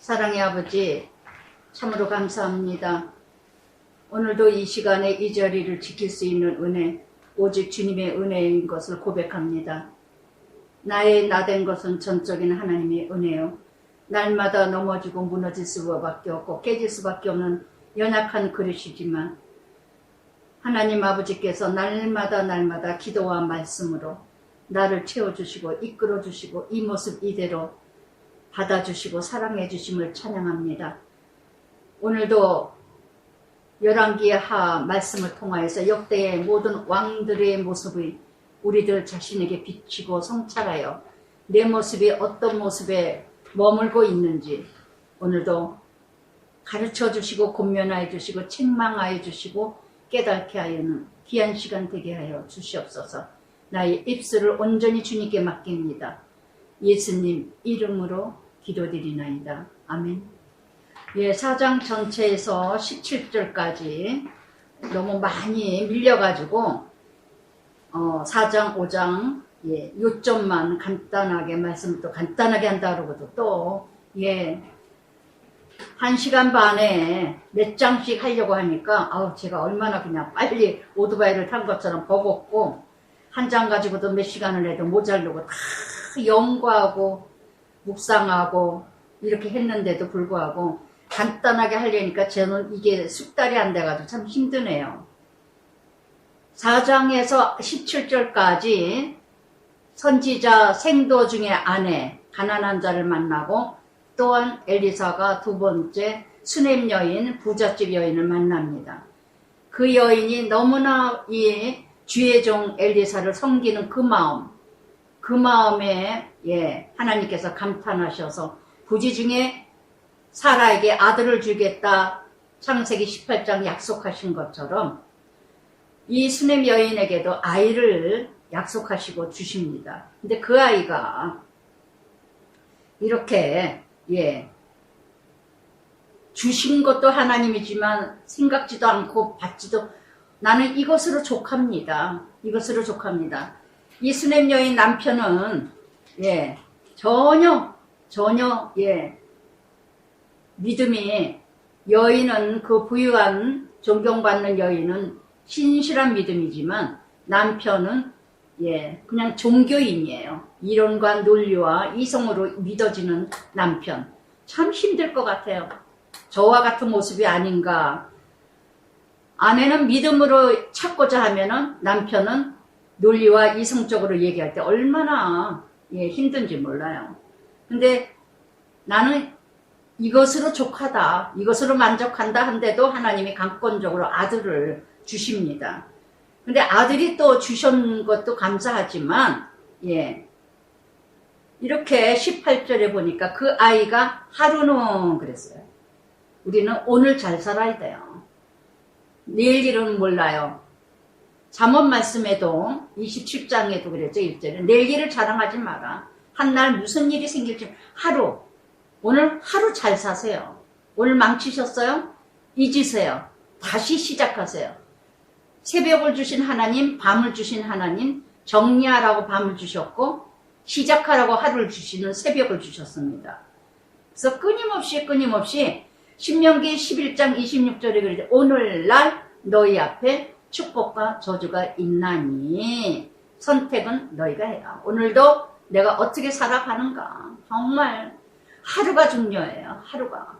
사랑의 아버지, 참으로 감사합니다. 오늘도 이 시간에 이 자리를 지킬 수 있는 은혜, 오직 주님의 은혜인 것을 고백합니다. 나의 나된 것은 전적인 하나님의 은혜요. 날마다 넘어지고 무너질 수밖에 없고 깨질 수밖에 없는 연약한 그릇이지만 하나님 아버지께서 날마다 기도와 말씀으로 나를 채워주시고 이끌어주시고 이 모습 이대로 받아주시고 사랑해주심을 찬양합니다. 오늘도 열왕기의 하 말씀을 통하여서 역대의 모든 왕들의 모습이 우리들 자신에게 비치고 성찰하여 내 모습이 어떤 모습에 머물고 있는지 오늘도 가르쳐 주시고 권면하여 주시고 책망하여 주시고 깨닫게 하여는 귀한 시간 되게 하여 주시옵소서. 나의 입술을 온전히 주님께 맡깁니다. 예수님 이름으로 기도드리나이다. 아멘. 예, 4장 전체에서 17절까지 너무 많이 밀려가지고 4장, 5장 요점만 간단하게 말씀을 또 간단하게 한다 그러고도 또 1시간 반에 몇 장씩 하려고 하니까 제가 얼마나 그냥 빨리 오토바이를 탄 것처럼 버겁고 한 장 가지고도 몇 시간을 해도 모자르고 다 연구하고 묵상하고 이렇게 했는데도 불구하고 간단하게 하려니까 저는 이게 숙달이 안 돼가지고 참 힘드네요. 4장에서 17절까지 선지자 생도 중의 아내 가난한 자를 만나고 또한 엘리사가 두 번째 수넴 여인 부잣집 여인을 만납니다. 그 여인이 너무나 이 주의 종 엘리사를 섬기는 그 마음에 하나님께서 감탄하셔서 부지 중에 사라에게 아들을 주겠다 창세기 18장 약속하신 것처럼 이 수넴 여인에게도 아이를 약속하시고 주십니다. 근데 그 아이가 이렇게 주신 것도 하나님이지만 생각지도 않고 받지도 나는 이것으로 족합니다. 이것으로 족합니다. 이 수넴 여인 남편은 전혀 믿음이 여인은 그 부유한 존경받는 여인은 신실한 믿음이지만 남편은 그냥 종교인이에요. 이론과 논리와 이성으로 믿어지는 남편. 참 힘들 것 같아요. 저와 같은 모습이 아닌가. 아내는 믿음으로 찾고자 하면은 남편은 논리와 이성적으로 얘기할 때 얼마나 힘든지 몰라요. 근데 나는 이것으로 족하다, 이것으로 만족한다 한데도 하나님이 강권적으로 아들을 주십니다. 근데 아들이 또 주신 것도 감사하지만 이렇게 18절에 보니까 그 아이가 하루는 그랬어요. 우리는 오늘 잘 살아야 돼요. 내일 일은 몰라요. 잠언 말씀에도 27장에도 그랬죠. 1절에 내일 일을 자랑하지 마라. 한날 무슨 일이 생길지 오늘 하루 잘 사세요. 오늘 망치셨어요? 잊으세요. 다시 시작하세요. 새벽을 주신 하나님, 밤을 주신 하나님, 정리하라고 밤을 주셨고 시작하라고 하루를 주시는 새벽을 주셨습니다. 그래서 끊임없이 신명기 11장 26절에 그러죠. 오늘날 너희 앞에 축복과 저주가 있나니 선택은 너희가 해라. 오늘도 내가 어떻게 살아가는가. 정말 하루가 중요해요. 하루가.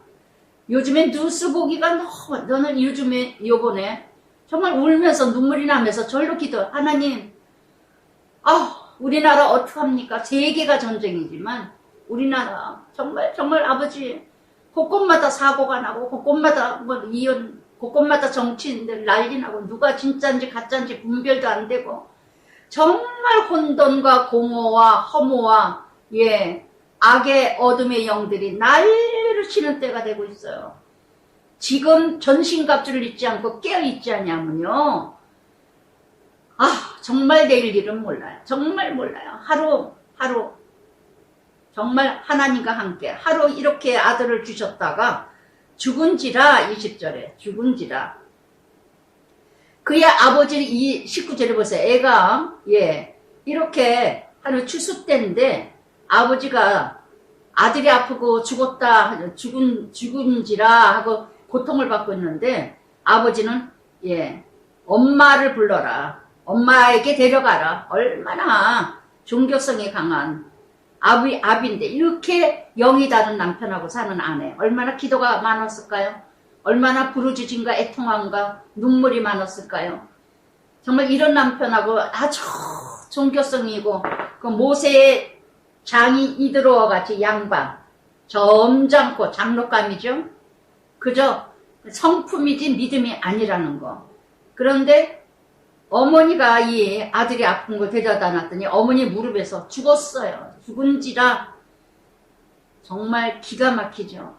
요즘에 뉴스 보기가 저는 요번에 정말 울면서 눈물이 나면서 절로 하나님 우리나라 어떡합니까? 세계가 전쟁이지만 우리나라 정말 아버지 곳곳마다 사고가 나고 곳곳마다 이혼 곳곳마다 정치인들 난리 나고 누가 진짜인지 가짜인지 분별도 안 되고 정말 혼돈과 공허와 허무와 악의 어둠의 영들이 난리를 치는 때가 되고 있어요. 지금 전신갑주를 잊지 않고 깨어있지 않냐면요. 정말 내일 일은 몰라요. 정말 몰라요. 하루 정말 하나님과 함께 하루 이렇게 아들을 주셨다가 죽은지라 20절에 죽은지라 그의 아버지는 이 19절에 보세요. 애가 이렇게 하루 추수 때인데 아버지가 아들이 아프고 죽었다, 죽은지라 하고 고통을 받고 있는데, 아버지는, 예, 엄마를 불러라. 엄마에게 데려가라. 얼마나 종교성이 강한 아비인데, 이렇게 영이 다른 남편하고 사는 아내. 얼마나 기도가 많았을까요? 얼마나 부르짖음과 애통함과 눈물이 많았을까요? 정말 이런 남편하고 아주 종교성이고, 그 모세의 장이 이드로와 같이 양반, 점잖고 장로감이죠. 그저 성품이지 믿음이 아니라는 거. 그런데 어머니가 이 아들이 아픈 걸 데려다 놨더니 어머니 무릎에서 죽었어요. 죽은지라 정말 기가 막히죠.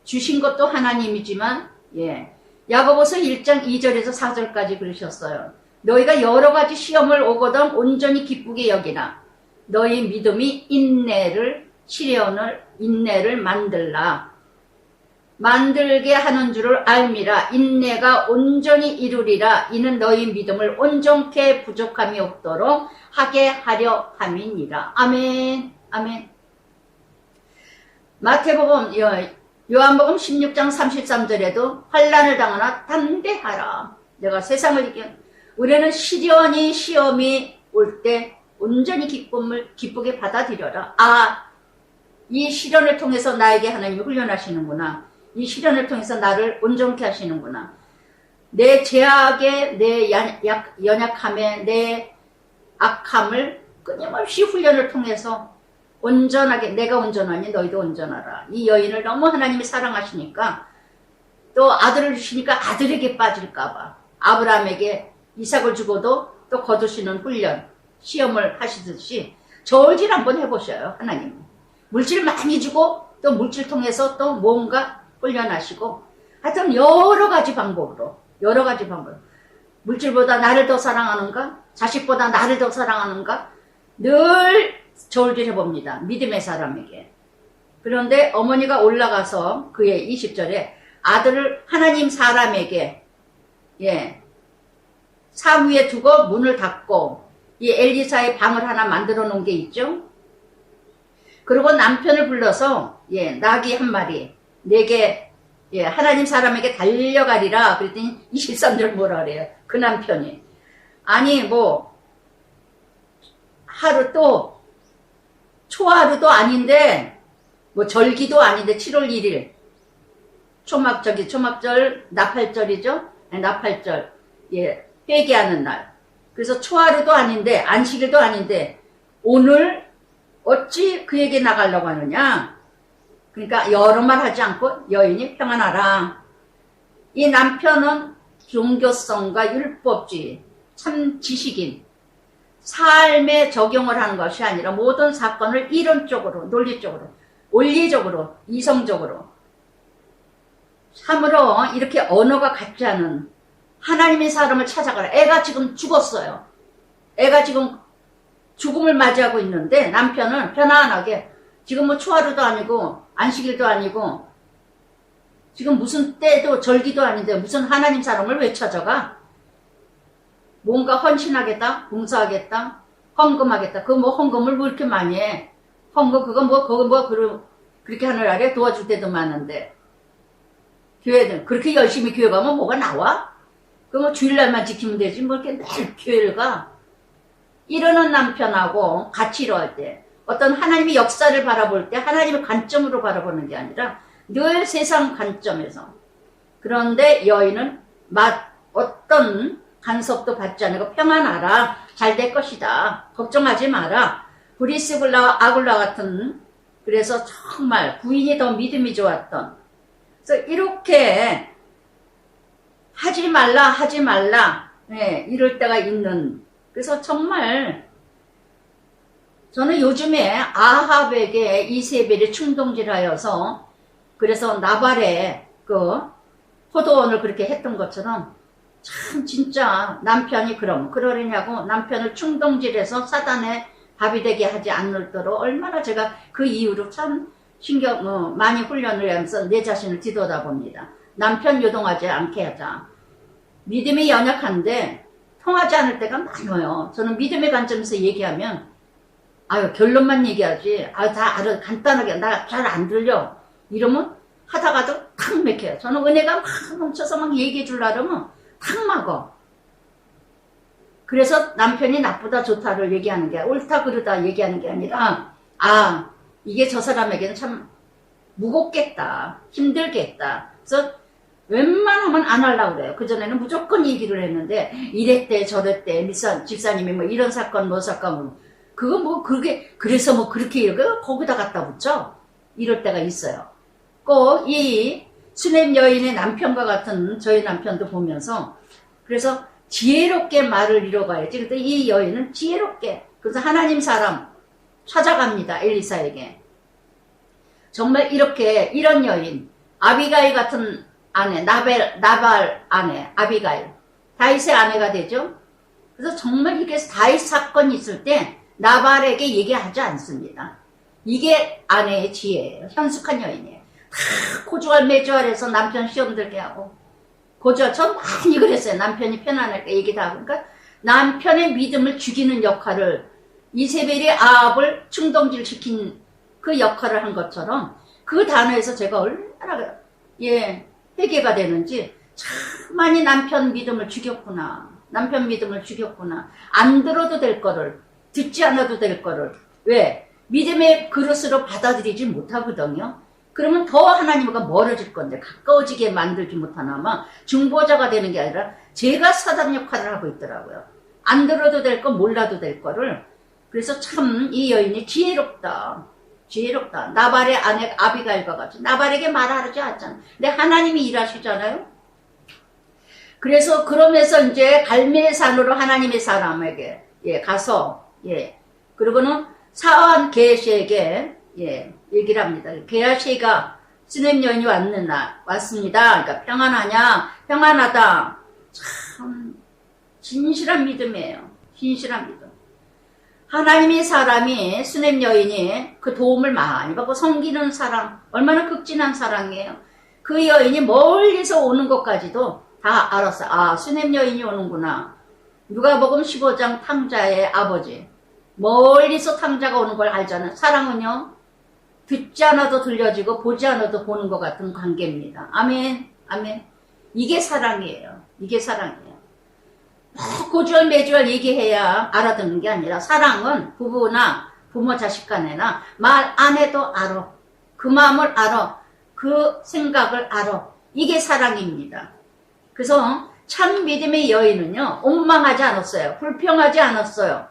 주신 것도 하나님이지만, 예. 야고보서 1장 2절에서 4절까지 그러셨어요. 너희가 여러 가지 시험을 오거든 온전히 기쁘게 여기라. 너희 믿음이 인내를 만들게 하는 줄을 알미라. 인내가 온전히 이루리라. 이는 너희 믿음을 온전케 부족함이 없도록 하게 하려 함이니라. 아멘. 아멘. 마태복음, 요한복음 16장 33절에도 환난을 당하나 담대하라. 내가 세상을 이겨. 우리는 시련이 시험이 올 때 온전히 기쁘게 받아들여라. 아, 이 시련을 통해서 나에게 하나님이 훈련하시는구나. 이 시련을 통해서 나를 온전케 하시는구나. 내 죄악에, 내 연약함에, 내 악함을 끊임없이 훈련을 통해서 온전하게, 내가 온전하니 너희도 온전하라. 이 여인을 너무 하나님이 사랑하시니까, 또 아들을 주시니까 아들에게 빠질까봐 아브라함에게 이삭을 주고도 또 거두시는 훈련, 시험을 하시듯이 저울질 한번 해보셔요. 하나님 물질 많이 주고 또 물질 통해서 또 뭔가 훈련하시고, 하여튼 여러 가지 방법으로 물질보다 나를 더 사랑하는가, 자식보다 나를 더 사랑하는가, 늘 저울질 해봅니다. 믿음의 사람에게. 그런데 어머니가 올라가서 그의 20절에 아들을 하나님 사람에게, 예, 산 위에 두고 문을 닫고, 이 엘리사의 방을 하나 만들어 놓은 게 있죠. 그리고 남편을 불러서, 예, 나귀 한 마리 내게, 예, 하나님 사람에게 달려가리라. 그랬더니 23절 뭐라 그래요? 그 남편이, 아니 뭐 하루 또 초하루도 아닌데, 뭐 절기도 아닌데 7월 1일 초막절 나팔절이죠. 나팔절, 예, 회개하는 날. 그래서 초하루도 아닌데 안식일도 아닌데 오늘 어찌 그에게 나가려고 하느냐. 그러니까 여러 말 하지 않고 여인이 평안하라. 이 남편은 종교성과 율법주의, 참 지식인, 삶에 적용을 하는 것이 아니라 모든 사건을 이론적으로, 논리적으로, 원리적으로, 이성적으로, 참으로 이렇게 언어가 같지 않은 하나님의 사람을 찾아가라. 애가 지금 죽었어요. 애가 지금 죽음을 맞이하고 있는데 남편은 편안하게, 지금 뭐 초하루도 아니고 안식일도 아니고 지금 무슨 때도 절기도 아닌데 무슨 하나님 사람을 왜 찾아가? 뭔가 헌신하겠다, 봉사하겠다, 헌금하겠다. 그 뭐 헌금을 뭐 이렇게 많이 해? 헌금 그렇게 하늘아래 도와줄 때도 많은데, 교회는 그렇게 열심히 교회 가면 뭐가 나와? 그 뭐 주일날만 지키면 되지 뭐 이렇게 매일 교회를 가? 이러는 남편하고 같이 이러할 때, 어떤 하나님의 역사를 바라볼 때 하나님의 관점으로 바라보는 게 아니라 늘 세상 관점에서. 그런데 여인은 어떤 간섭도 받지 않고 평안하라, 잘 될 것이다, 걱정하지 마라. 브리스글라와 아굴라 같은, 그래서 정말 부인이 더 믿음이 좋았던, 그래서 이렇게 하지 말라, 네, 이럴 때가 있는. 그래서 정말 저는 요즘에 아합에게 이세벨이 충동질하여서, 그래서 나발의 그 포도원을 그렇게 했던 것처럼, 참 진짜 남편이 그러려냐고 남편을 충동질해서 사단의 밥이 되게 하지 않도록 얼마나 제가 그 이후로 참 많이 훈련을 하면서 내 자신을 뒤돌아봅니다. 남편 요동하지 않게 하자. 믿음이 연약한데 통하지 않을 때가 많아요. 저는 믿음의 관점에서 얘기하면 아유, 결론만 얘기하지. 아, 다 알아. 간단하게. 나 잘 안 들려. 이러면 하다가도 탁 맥혀요. 저는 은혜가 막 넘쳐서 막 얘기해 주려면 탁 막어. 그래서 남편이 나쁘다 좋다를 얘기하는 게 옳다 그르다 얘기하는 게 아니라 아, 이게 저 사람에게는 참 무겁겠다. 힘들겠다. 그래서 웬만하면 안 하려고 그래요. 그전에는 무조건 얘기를 했는데 이랬대 저랬대 집사님이 뭐 이런 사건 뭐 사건 그거 뭐 그게 그래서 뭐 그렇게 이렇게 거기다 갖다 붙여 이럴 때가 있어요. 꼭 이 수냄 여인의 남편과 같은 저희 남편도 보면서 그래서 지혜롭게 말을 이뤄가야지. 근데 이 여인은 지혜롭게 그래서 하나님 사람 찾아갑니다. 엘리사에게. 정말 이렇게 이런 여인 아비가일 같은 아내 나발 아내 아비가일 다윗의 아내가 되죠. 그래서 정말 이게 다윗 사건이 있을 때 나발에게 얘기하지 않습니다. 이게 아내의 지혜예요. 현숙한 여인이에요. 다 고주할 매주할해서 남편 시험 들게 하고 고주할 전 많이 그랬어요. 남편이 편안할까 얘기 다 하고 그러니까 남편의 믿음을 죽이는 역할을 이세벨이 아합을 충동질시킨 그 역할을 한 것처럼 그 단어에서 제가 얼마나 회개가 되는지 참 많이 남편 믿음을 죽였구나. 남편 믿음을 죽였구나. 안 들어도 될 거를 듣지 않아도 될 거를 왜? 믿음의 그릇으로 받아들이지 못하거든요. 그러면 더 하나님과 멀어질 건데 가까워지게 만들지 못하나마 중보자가 되는 게 아니라 제가 사단 역할을 하고 있더라고요. 안 들어도 될 거 몰라도 될 거를 그래서 참 이 여인이 지혜롭다. 지혜롭다. 나발의 아내 아비가일과 같이 나발에게 말하지 않잖아. 근데 하나님이 일하시잖아요. 그래서 그러면서 이제 갈멜산으로 하나님의 사람에게 가서 그리고는 사한 게하시에게 얘기를 합니다. 게하시가 수냄 여인이 왔습니다. 그러니까 평안하냐? 평안하다. 참 진실한 믿음이에요. 진실한 믿음. 하나님의 사람이 수냄 여인이 그 도움을 많이 받고 섬기는 사랑 얼마나 극진한 사랑이에요. 그 여인이 멀리서 오는 것까지도 다 알았어요. 아 수냄 여인이 오는구나. 누가복음 15장 탕자의 아버지 멀리서 탕자가 오는 걸 알잖아요. 사랑은요 듣지 않아도 들려지고 보지 않아도 보는 것 같은 관계입니다. 아멘 아멘. 이게 사랑이에요. 이게 사랑이에요. 고주얼 매주얼 얘기해야 알아듣는 게 아니라 사랑은 부부나 부모 자식 간에나 말 안 해도 알아. 그 마음을 알아. 그 생각을 알아. 이게 사랑입니다. 그래서 참 믿음의 여인은요 원망하지 않았어요. 불평하지 않았어요.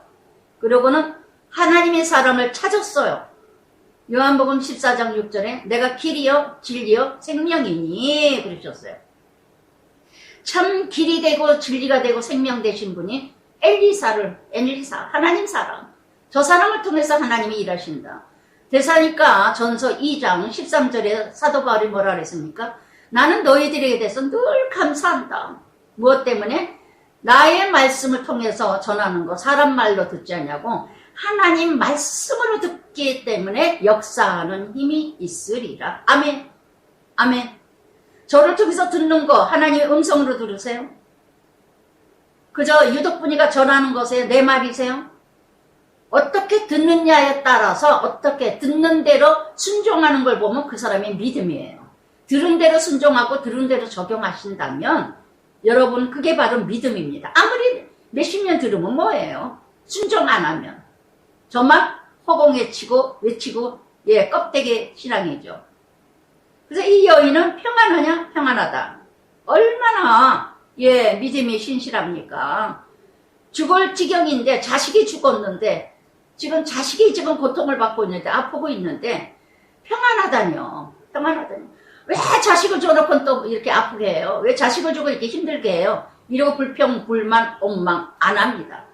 그리고는 하나님의 사람을 찾았어요. 요한복음 14장 6절에 내가 길이요 진리요 생명이니 그러셨어요. 참 길이 되고 진리가 되고 생명 되신 분이 엘리사 하나님 사람 저 사람을 통해서 하나님이 일하신다. 대사니까 전서 2장 13절에 사도 바울이 뭐라 그랬습니까? 나는 너희들에게 대해서 늘 감사한다. 무엇 때문에? 나의 말씀을 통해서 전하는 거 사람 말로 듣지 않냐고 하나님 말씀으로 듣기 때문에 역사하는 힘이 있으리라. 아멘 아멘. 저를 통해서 듣는 거 하나님의 음성으로 들으세요? 그저 유독분이가 전하는 것에 내 말이세요? 어떻게 듣느냐에 따라서 어떻게 듣는 대로 순종하는 걸 보면 그 사람의 믿음이에요. 들은 대로 순종하고 들은 대로 적용하신다면 여러분 그게 바로 믿음입니다. 아무리 몇십 년 들으면 뭐예요? 순종 안 하면 저만 허공에 외치고 껍데기 신앙이죠. 그래서 이 여인은 평안하냐? 평안하다. 얼마나 믿음이 신실합니까? 죽을 지경인데 자식이 죽었는데 자식이 고통을 받고 있는데 아프고 있는데 평안하다뇨. 평안하다뇨. 왜 자식을 줘놓고 또 이렇게 아프게 해요? 왜 자식을 주고 이렇게 힘들게 해요? 이러고 불평, 불만, 옹망 안 합니다.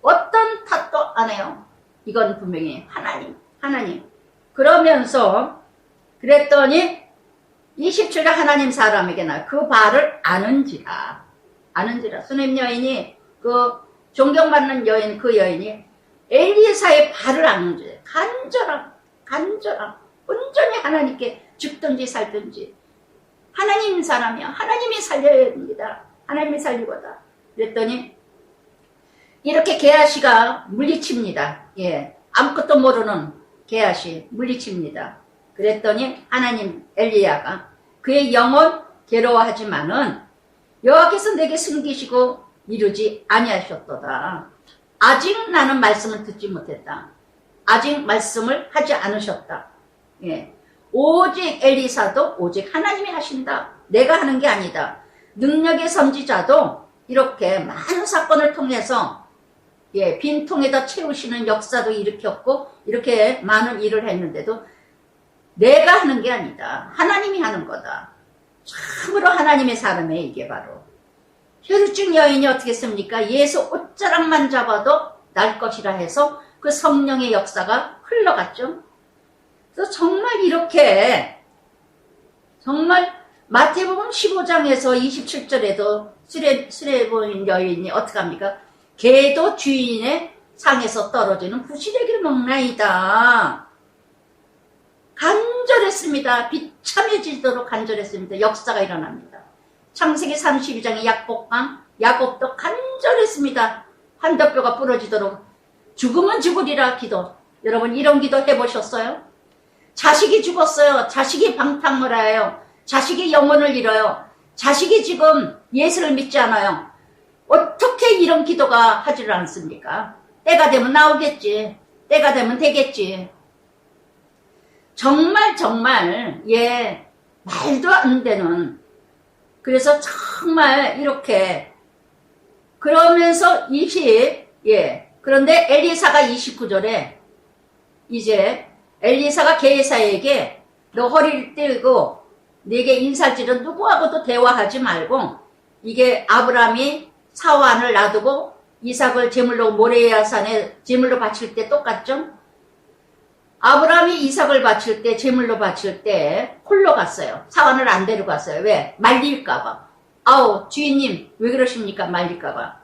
어떤 탓도 안 해요. 이건 분명히 하나님. 그러면서 그랬더니 20절에 하나님 사람에게 그 바를 아는지라 수냄 여인이 그 존경받는 여인 그 여인이 엘리사의 발을 아는지 간절함 온전히 하나님께 죽든지 살든지 하나님 사람이야. 하나님이 살려야 됩니다. 하나님이 살리고다. 그랬더니 이렇게 게하시가 물리칩니다. 아무것도 모르는 게하시 물리칩니다. 그랬더니 하나님 엘리야가 그의 영혼 괴로워하지만은 여호와께서 내게 숨기시고 이루지 아니하셨도다. 아직 나는 말씀을 듣지 못했다. 아직 말씀을 하지 않으셨다. 예. 오직 엘리사도 오직 하나님이 하신다. 내가 하는 게 아니다. 능력의 선지자도 이렇게 많은 사건을 통해서 예, 빈통에다 채우시는 역사도 일으켰고 이렇게 많은 일을 했는데도 내가 하는 게 아니다. 하나님이 하는 거다. 참으로 하나님의 사람이에요. 이게 바로. 혈루증 여인이 어떻게 했습니까? 예수 옷자락만 잡아도 날 것이라 해서 그 성령의 역사가 흘러갔죠. 그래서 정말 이렇게 정말 마태복음 15장에서 27절에도 수레보인 여인이 어떻게 합니까? 개도 주인의 상에서 떨어지는 부시래기를 먹나이다. 간절했습니다. 비참해지도록 간절했습니다. 역사가 일어납니다. 창세기 32장의 약복강 야곱도 간절했습니다. 한덕뼈가 부러지도록 죽으면 죽으리라 기도. 여러분 이런 기도 해보셨어요? 자식이 죽었어요. 자식이 방탕을 해요. 자식이 영혼을 잃어요. 자식이 지금 예수를 믿지 않아요. 어떻게 이런 기도가 하지를 않습니까? 때가 되면 나오겠지. 때가 되면 되겠지. 정말 예 말도 안 되는. 그래서 정말 이렇게 그러면서 그런데 엘리사가 29절에 이제 엘리사가 게하시에게 너 허리를 떼고 네게 인살질은 누구하고도 대화하지 말고 이게 아브라함이 사환을 놔두고 이삭을 제물로 모레아 산에 제물로 바칠 때 똑같죠? 아브라함이 이삭을 바칠 때 제물로 바칠 때 홀로 갔어요. 사환을 안 데려갔어요. 왜? 말릴까봐. 아우 주인님 왜 그러십니까? 말릴까봐.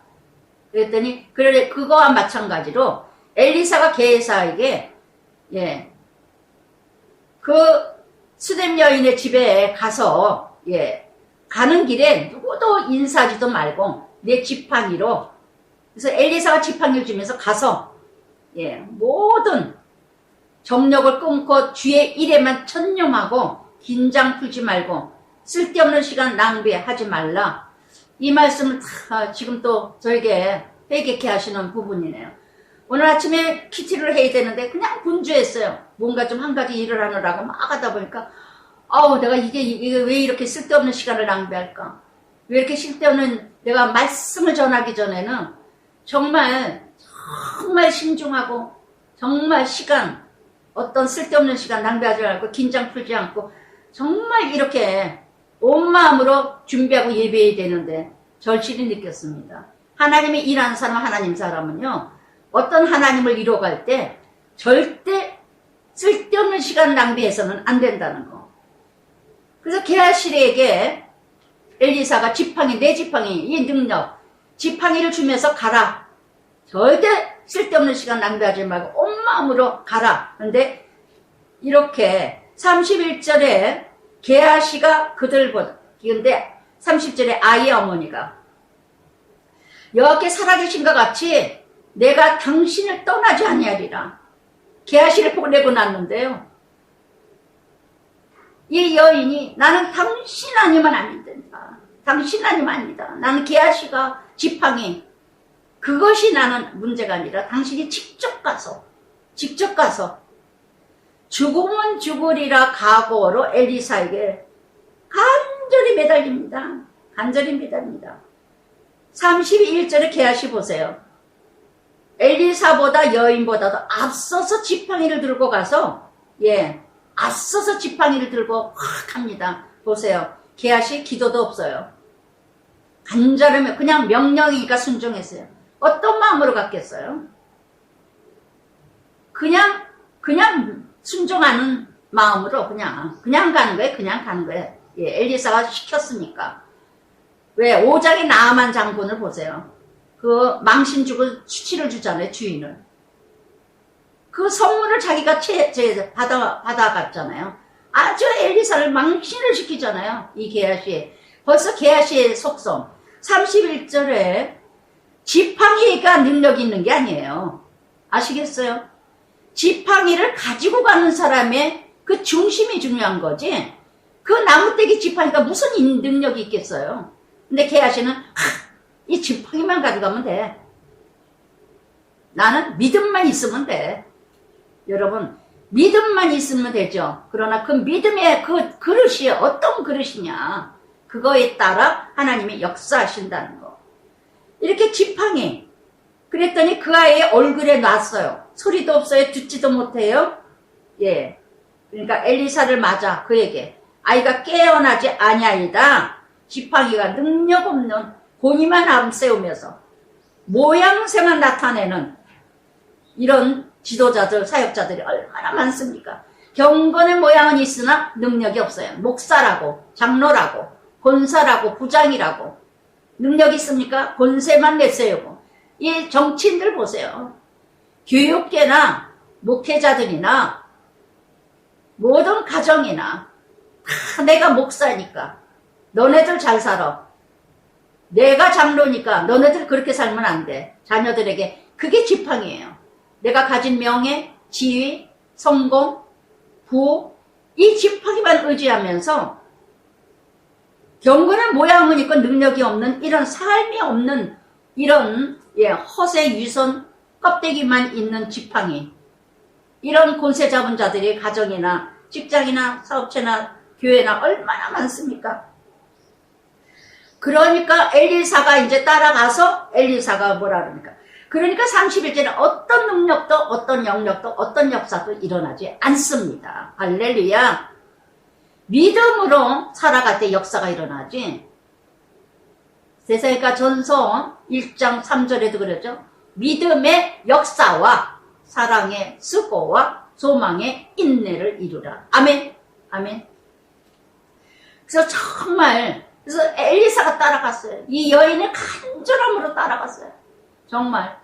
그랬더니 그래 그거와 마찬가지로 엘리사가 게하시에게 그 수뎀 여인의 집에 가서 가는 길에 누구도 인사하지도 말고 내 지팡이로 그래서 엘리사가 지팡이를 주면서 가서 모든 정력을 끊고 주의 일에만 천념하고 긴장 풀지 말고 쓸데없는 시간 낭비하지 말라. 이 말씀을 지금 또 저에게 회개케 하시는 부분이네요. 오늘 아침에 키티를 해야 되는데 그냥 분주했어요. 뭔가 좀 한 가지 일을 하느라고 막 하다 보니까 내가 이게 왜 이렇게 쓸데없는 시간을 낭비할까? 왜 이렇게 쓸데없는 내가 말씀을 전하기 전에는 정말 신중하고 정말 어떤 쓸데없는 시간 낭비하지 않고 긴장 풀지 않고 정말 이렇게 온 마음으로 준비하고 예배해야 되는데 절실히 느꼈습니다. 하나님이 일하는 사람 하나님 사람은요. 어떤 하나님을 이뤄갈 때 절대 쓸데없는 시간 낭비해서는 안 된다는 거. 그래서 게하시에게 엘리사가 내 지팡이 이 능력 지팡이를 주면서 가라. 절대 쓸데없는 시간 낭비하지 말고 온 마음으로 가라. 그런데 이렇게 31절에 게하시가 그들보다 근데 30절에 아이의 어머니가 여호와께 살아계신것 같이 내가 당신을 떠나지 아니하리라. 게하시를 보내고 났는데요. 이 여인이 나는 당신 아니면 안 된다. 당신 아니면 아니다. 나는 게하시가 지팡이 그것이 나는 문제가 아니라 당신이 직접 가서 죽으면 죽으리라 각오로 엘리사에게 간절히 매달립니다. 간절히 매달립니다. 31절에 게하시 보세요. 엘리사보다 여인보다도 앞서서 지팡이를 들고 가서 앞서서 지팡이를 들고 확 합니다. 보세요. 게하시 기도도 없어요. 간절하면 그냥 명령이니까 순종했어요. 어떤 마음으로 갔겠어요? 그냥 순종하는 마음으로 그냥 가는 거예요. 그냥 가는 거예요. 엘리사가 시켰으니까. 왜 5장의 나아만 장군을 보세요. 그 망신 주고 수치를 주잖아요. 주인을. 그 선물을 자기가 받아갔잖아요. 아주 엘리사를 망신을 시키잖아요. 이 게하시. 벌써 게하시의 속성. 31절에 지팡이가 능력이 있는 게 아니에요. 아시겠어요? 지팡이를 가지고 가는 사람의 그 중심이 중요한 거지. 그 나무떼기 지팡이가 무슨 능력이 있겠어요. 근데 게하시는 이 지팡이만 가져가면 돼. 나는 믿음만 있으면 돼. 여러분, 믿음만 있으면 되죠. 그러나 그 믿음의 그 그릇이 어떤 그릇이냐, 그거에 따라 하나님이 역사하신다는 거. 이렇게 지팡이, 그랬더니 그 아이의 얼굴에 놨어요. 소리도 없어요. 듣지도 못해요. 예. 그러니까 엘리사를 맞아 그에게 아이가 깨어나지 아니하이다. 지팡이가 능력 없는 고니만 앞세우면서 모양새만 나타내는 이런 지도자들, 사역자들이 얼마나 많습니까? 경건의 모양은 있으나 능력이 없어요. 목사라고, 장로라고, 권사라고, 부장이라고 능력이 있습니까? 권세만 내세우고. 이 정치인들 보세요. 교육계나 목회자들이나 모든 가정이나 다 내가 목사니까 너네들 잘 살아. 내가 장로니까 너네들 그렇게 살면 안 돼. 자녀들에게 그게 지팡이에요. 내가 가진 명예, 지위, 성공, 부호, 이 지팡이만 의지하면서 경건한 모양은 있고 능력이 없는 이런 삶이 없는 이런 허세 유선 껍데기만 있는 지팡이, 이런 권세 잡은 자들이 가정이나 직장이나 사업체나 교회나 얼마나 많습니까? 그러니까 엘리사가 이제 따라가서 엘리사가 뭐라 그러니까, 그러니까 31절에 어떤 능력도 어떤 영역도 어떤 역사도 일어나지 않습니다. 할렐루야. 믿음으로 살아갈 때 역사가 일어나지. 세사니까 전서 1장 3절에도 그랬죠. 믿음의 역사와 사랑의 수고와 소망의 인내를 이루라. 아멘. 아멘. 그래서 정말, 그래서 엘리사가 따라갔어요. 이 여인의 간절함으로 따라갔어요. 정말.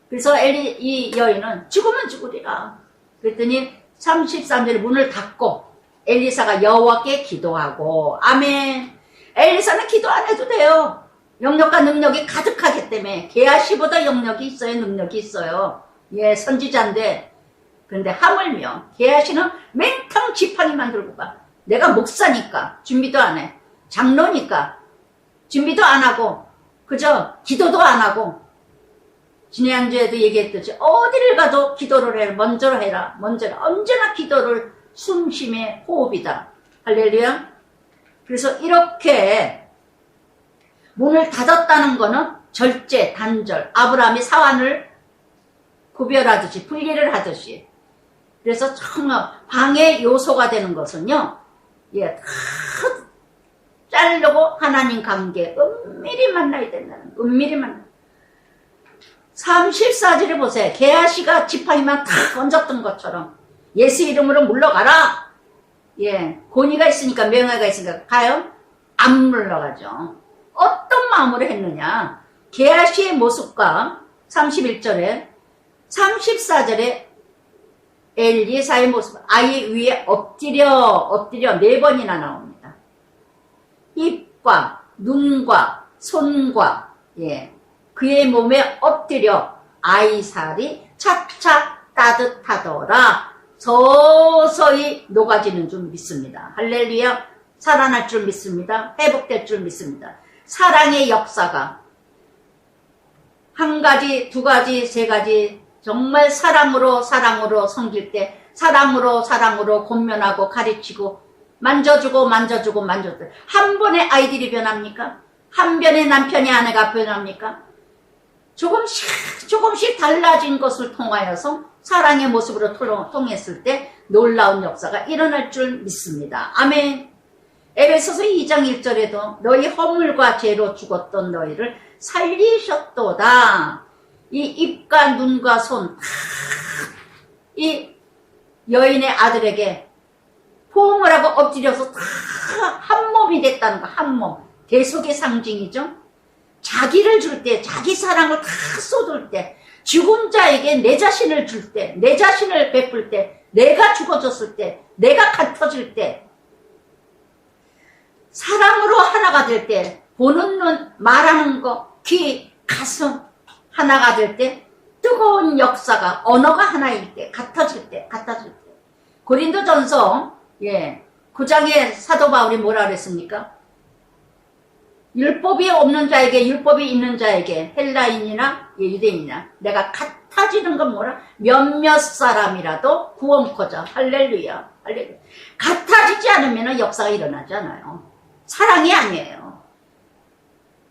그래서 이 여인은 죽으면 죽으리라. 그랬더니 33절에 문을 닫고 엘리사가 여호와께 기도하고, 아멘. 엘리사는 기도 안 해도 돼요. 영역과 능력이 가득하기 때문에. 게하시보다 영역이 있어요. 능력이 있어요. 예, 선지자인데. 그런데 하물며 게하시는 맹탕 지팡이만 들고 가. 내가 목사니까 준비도 안 해. 장로니까 준비도 안 하고 그저 기도도 안 하고, 지난주에도 얘기했듯이 어디를 가도 기도를 해라. 먼저 해라. 먼저 해라. 언제나 기도를 숨심의 호흡이다. 할렐루야. 그래서 이렇게 문을 닫았다는 거는 절제, 단절, 아브라함이 사환을 구별하듯이, 분리를 하듯이. 그래서 정말 방해 요소가 되는 것은요, 예, 다 자르고 하나님 관계 은밀히 만나야 된다는, 은밀히 만나. 34절에 보세요. 게하시가 지팡이만 탁 얹었던 것처럼 예수 이름으로 물러가라. 예, 권위가 있으니까, 명예가 있으니까 가요? 안 물러가죠. 어떤 마음으로 했느냐? 게하시의 모습과 31절에 34절에 엘리사의 모습, 아이 위에 엎드려 4번이나 나옵니다. 입과 눈과 손과, 예, 그의 몸에 엎드려 아이 살이 착착 따뜻하더라. 서서히 녹아지는 줄 믿습니다. 할렐루야. 살아날 줄 믿습니다. 회복될 줄 믿습니다. 사랑의 역사가 한 가지, 두 가지, 세 가지 정말 사랑으로 섬길 때 사랑으로 권면하고 가르치고 만져주고 한 번에 아이들이 변합니까? 한 번에 남편이 아내가 변합니까? 조금씩 달라진 것을 통하여서 사랑의 모습으로 통했을 때 놀라운 역사가 일어날 줄 믿습니다. 아멘. 에베소서 2장 1절에도 너희 허물과 죄로 죽었던 너희를 살리셨도다. 이 입과 눈과 손, 이 여인의 아들에게 포옹을 하고 엎드려서 다 한 몸이 됐다는 거. 한 몸. 대속의 상징이죠. 자기를 줄 때, 자기 사랑을 다 쏟을 때, 죽은 자에게 내 자신을 줄 때, 내 자신을 베풀 때, 내가 죽어졌을 때, 내가 갇혀질 때, 사랑으로 하나가 될 때, 보는 눈, 말하는 거, 귀, 가슴 하나가 될 때 뜨거운 뜨거운 역사가 언어가 하나일 때, 같아질 때. 고린도전서 9장에 사도 바울이 뭐라 그랬습니까? 율법이 없는 자에게, 율법이 있는 자에게, 헬라인이나 유대인이나 내가 같아지는 건 뭐라? 몇몇 사람이라도 구원코자. 할렐루야. 할렐루야. 같아지지 않으면 역사가 일어나지 않아요. 사랑이 아니에요.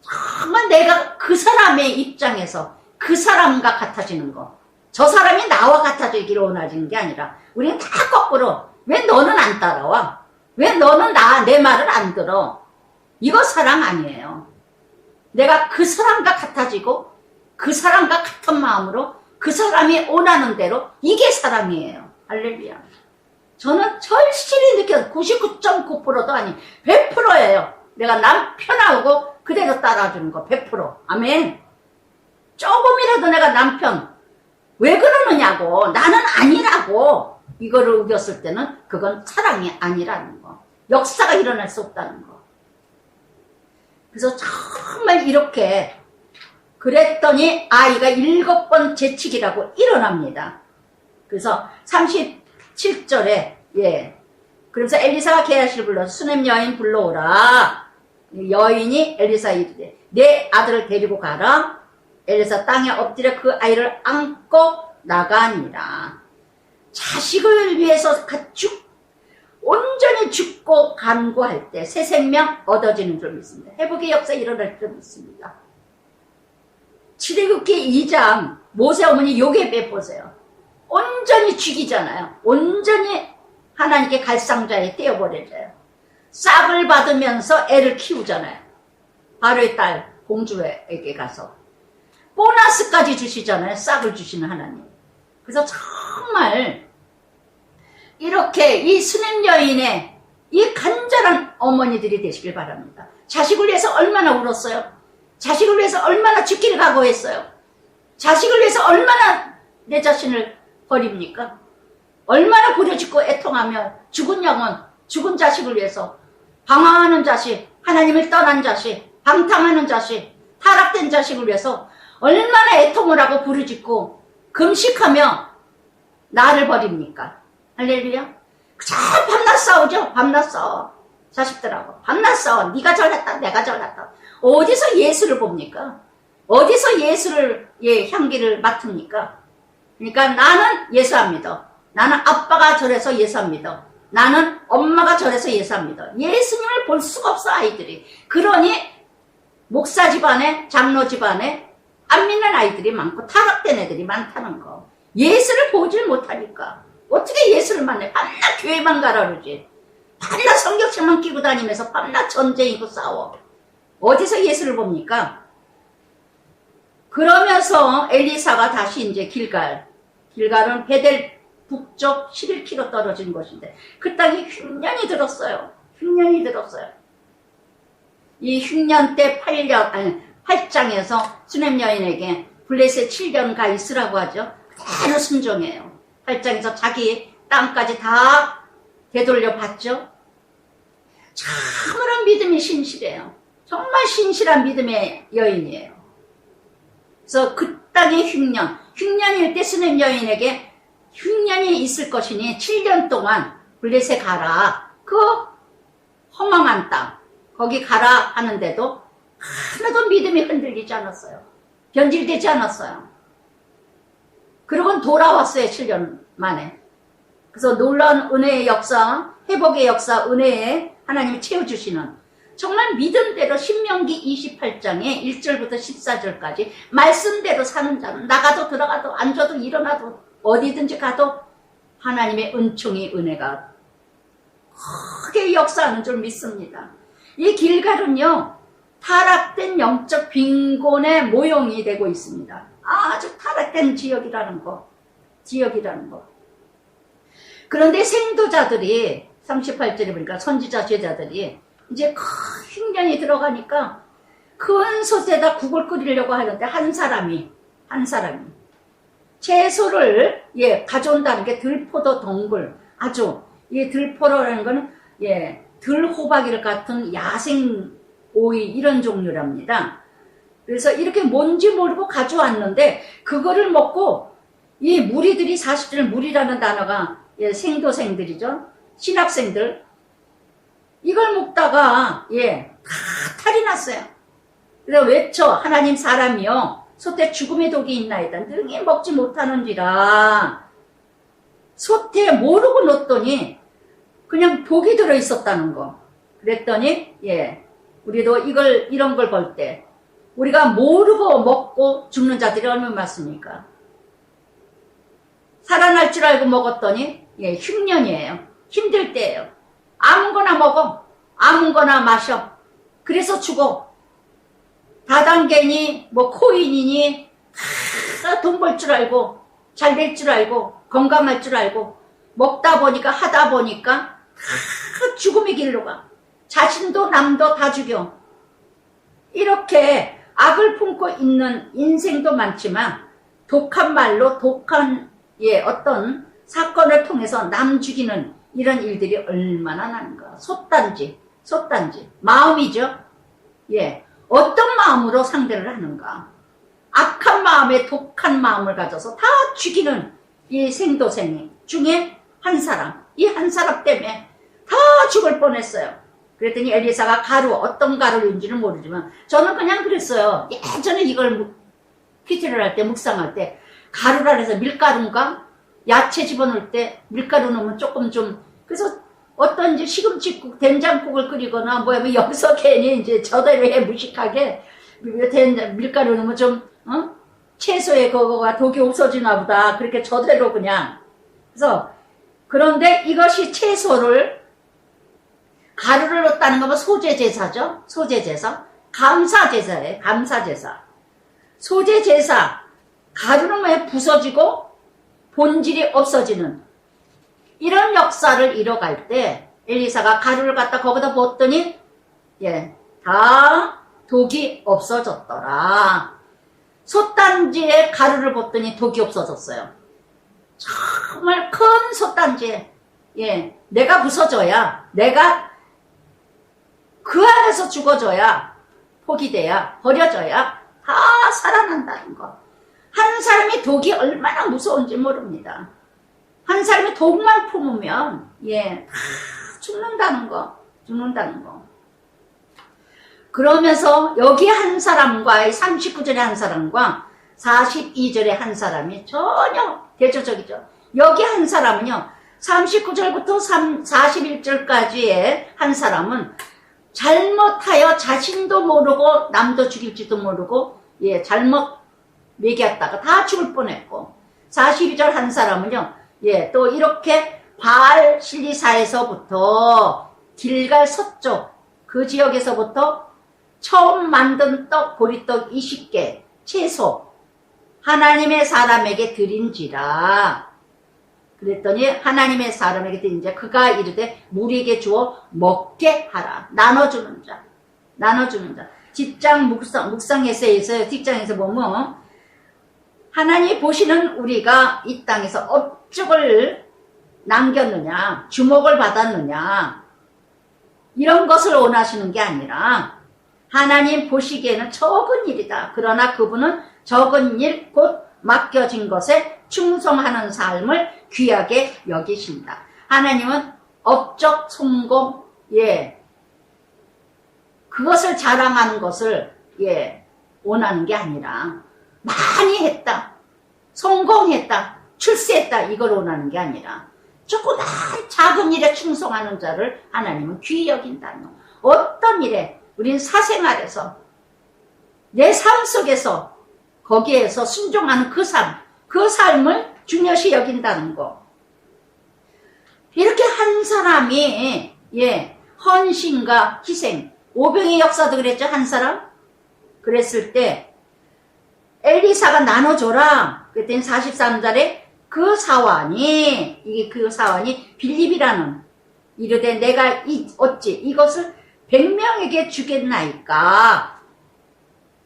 정말 내가 그 사람의 입장에서 그 사람과 같아지는 거. 저 사람이 나와 같아지기를 원하는 게 아니라 우리는 다 거꾸로. 왜 너는 안 따라와? 왜 너는 내 말을 안 들어? 이거 사랑 아니에요. 내가 그 사람과 같아지고 그 사람과 같은 마음으로 그 사람이 원하는 대로, 이게 사랑이에요. 할렐루야. 저는 절실히 느껴요. 99.9%도 아니 100%예요. 내가 남편하고 그대로 따라주는 거 100%. 아멘. 조금이라도 내가 남편 왜 그러느냐고, 나는 아니라고 이거를 우겼을 때는 그건 사랑이 아니라는 거. 역사가 일어날 수 없다는 거. 그래서 정말 이렇게 그랬더니 아이가 7번 재치기라고 일어납니다. 그래서 37절에 그래서 엘리사가 게하시를 불러서 수넴 여인 불러오라. 여인이 엘리사에 이르되 내 아들을 데리고 가라. 엘리사 땅에 엎드려 그 아이를 안고 나가니라. 자식을 위해서 온전히 죽고 간구할 때 새 생명 얻어지는 줄 믿습니다. 회복의 역사 일어날 줄 믿습니다. 출애굽기 2장 모세 어머니 요괴 보세요. 온전히 죽이잖아요. 온전히 하나님께 갈상자에 떼어버려져요. 싹을 받으면서 애를 키우잖아요. 바로의 딸 공주에게 가서 보너스까지 주시잖아요. 싹을 주시는 하나님. 그래서 정말 이렇게 이 수넴 여인의 이 간절한 어머니들이 되시길 바랍니다. 자식을 위해서 얼마나 울었어요? 자식을 위해서 얼마나 죽기를 각오했어요? 자식을 위해서 얼마나 내 자신을 버립니까? 얼마나 부려짓고 애통하며 죽은 영혼, 죽은 자식을 위해서 방황하는 자식, 하나님을 떠난 자식, 방탕하는 자식, 타락된 자식을 위해서 얼마나 애통을 하고 부르짖고 금식하며 나를 버립니까? 할렐루야. 저 밤낮 싸우죠. 밤낮 싸워. 자식들하고 밤낮 싸워. 네가 잘났다, 내가 잘났다. 어디서 예수를 봅니까? 어디서 예수를 향기를 맡습니까? 그러니까 나는 예수 안 믿어. 나는 아빠가 저래서 예수 안 믿어. 나는 엄마가 저래서 예수 안 믿어. 예수님을 볼 수가 없어, 아이들이. 그러니 목사 집안에, 장로 집안에 안 믿는 아이들이 많고 타락된 애들이 많다는 거. 예수를 보질 못하니까 어떻게 예수를 만나? 밤낮 교회만 가라 그러지. 밤낮 성경책만 끼고 다니면서 밤낮 전쟁이고 싸워. 어디서 예수를 봅니까? 그러면서 엘리사가 다시 이제 길갈은 베델 북쪽 11km 떨어진 곳인데 그 땅이 흉년이 들었어요. 흉년이 들었어요. 이 흉년 때 8장에서 수넴 여인에게 블레셋 7년 가 있으라고 하죠. 그대로 순종해요. 8장에서 자기 땅까지 다 되돌려 봤죠. 참으로 믿음이 신실해요. 정말 신실한 믿음의 여인이에요. 그래서 그 땅의 흉년일 때 수넴 여인에게 흉년이 있을 것이니 7년 동안 블레셋 가라. 그 허망한 땅 거기 가라 하는데도 하나도 믿음이 흔들리지 않았어요. 변질되지 않았어요. 그러고는 돌아왔어요. 7년 만에. 그래서 놀라운 은혜의 역사, 회복의 역사, 은혜에 하나님이 채워주시는 정말 믿음대로 신명기 28장에 1절부터 14절까지 말씀대로 사는 자는 나가도 들어가도 앉아도 일어나도 어디든지 가도 하나님의 은총이 은혜가 크게 역사하는 줄 믿습니다. 이 길갈은요 타락된 영적 빈곤의 모형이 되고 있습니다. 아주 타락된 지역이라는 거. 그런데 생도자들이 38절에 보니까 선지자 제자들이 이제 큰 흉년이 들어가니까 큰 솥에다 국을 끓이려고 하는데 한 사람이 채소를 가져온다는 게 들포도 덩굴 아주 들포라는 거는 들호박이 같은 야생 오이 이런 종류랍니다. 그래서 이렇게 뭔지 모르고 가져왔는데 그거를 먹고 이 무리들이 40절 무리라는 단어가 예, 생도생들이죠. 신학생들. 이걸 먹다가 예, 다 탈이 났어요. 그래서 외쳐 하나님 사람이요 솥에 죽음의 독이 있나이다. 능히 먹지 못하는지라. 솥에 모르고 넣었더니 그냥 독이 들어있었다는 거. 그랬더니 예, 우리도 이런 걸 볼 때 우리가 모르고 먹고 죽는 자들이 얼마나 많습니까? 살아날 줄 알고 먹었더니 예, 흉년이에요. 힘들 때예요. 아무거나 먹어. 아무거나 마셔. 그래서 죽어. 다단계니 뭐 코인이니 다 돈 벌 줄 알고 잘 될 줄 알고 건강할 줄 알고 먹다 보니까 하다 보니까 다 죽음의 길로 가. 자신도 남도 다 죽여. 이렇게 악을 품고 있는 인생도 많지만 독한 말로 독한 예, 어떤 사건을 통해서 남 죽이는 이런 일들이 얼마나 나는가. 솥단지 마음이죠. 예, 어떤 마음으로 상대를 하는가. 악한 마음에 독한 마음을 가져서 다 죽이는 이 생도생 중에 한 사람, 이 한 사람 때문에 다 죽을 뻔했어요. 그랬더니 엘리사가 가루, 어떤 가루인지는 모르지만 저는 그냥 그랬어요. 예전에 이걸 퀴즈를 할 때, 묵상할 때 가루라 해서 밀가루인가? 야채 집어넣을 때 밀가루 넣으면 조금 좀, 그래서 어떤 이제 시금치국, 된장국을 끓이거나 뭐야, 여기서 괜히 이제 저대로 해 무식하게 밀가루 넣으면 좀, 채소에 그거가 독이 없어지나 보다. 그렇게 저대로 그냥. 그래서, 그런데 이것이 채소를, 가루를 넣었다는 거면 소제제사죠? 소제제사. 감사제사예요. 감사제사. 소제제사. 가루는 왜 부서지고 본질이 없어지는 이런 역사를 이뤄갈 때 엘리사가 가루를 갖다 거기다 붓더니 예, 다 독이 없어졌더라. 솥단지에 가루를 붓더니 독이 없어졌어요. 정말 큰 솥단지에 예, 내가 부서져야, 내가 그 안에서 죽어져야, 포기돼야, 버려져야 다 살아난다는 거. 한 사람이 독이 얼마나 무서운지 모릅니다. 한 사람이 독만 품으면 예, 다 죽는다는 거. 그러면서 여기 한 사람과 39절의 한 사람과 42절의 한 사람이 전혀 대조적이죠. 여기 한 사람은요, 39절부터 41절까지의 한 사람은 잘못하여 자신도 모르고 남도 죽일지도 모르고 예, 잘못 얘기했다가 다 죽을 뻔했고, 42절 한 사람은요, 예, 또 이렇게 바알 실리사에서부터 길갈 서쪽 그 지역에서부터 처음 만든 떡, 보리떡 20개 채소 하나님의 사람에게 드린지라. 그랬더니 하나님의 사람에게 드린지라 그가 이르되 무리에게 주어 먹게 하라. 나눠주는 자. 직장 묵상에서요. 직장에서 보면 하나님 보시는 우리가 이 땅에서 업적을 남겼느냐, 주목을 받았느냐, 이런 것을 원하시는 게 아니라 하나님 보시기에는 적은 일이다. 그러나 그분은 적은 일, 곧 맡겨진 것에 충성하는 삶을 귀하게 여기신다. 하나님은 업적, 성공, 예, 그것을 자랑하는 것을 예, 원하는 게 아니라 많이 했다, 성공했다, 출세했다, 이걸 원하는 게 아니라 조그만 작은 일에 충성하는 자를 하나님은 귀히 여긴다는 거. 어떤 일에 우린 사생활에서 내 삶 속에서 거기에서 순종하는 그 삶을 중요시 여긴다는 거. 이렇게 한 사람이 예, 헌신과 희생, 오병의 역사도 그랬죠. 한 사람 그랬을 때 엘리사가 나눠줘라. 그랬더니 43절에 그 사환이 빌립이라는 이르되 내가 어찌 이것을 100명에게 주겠나이까.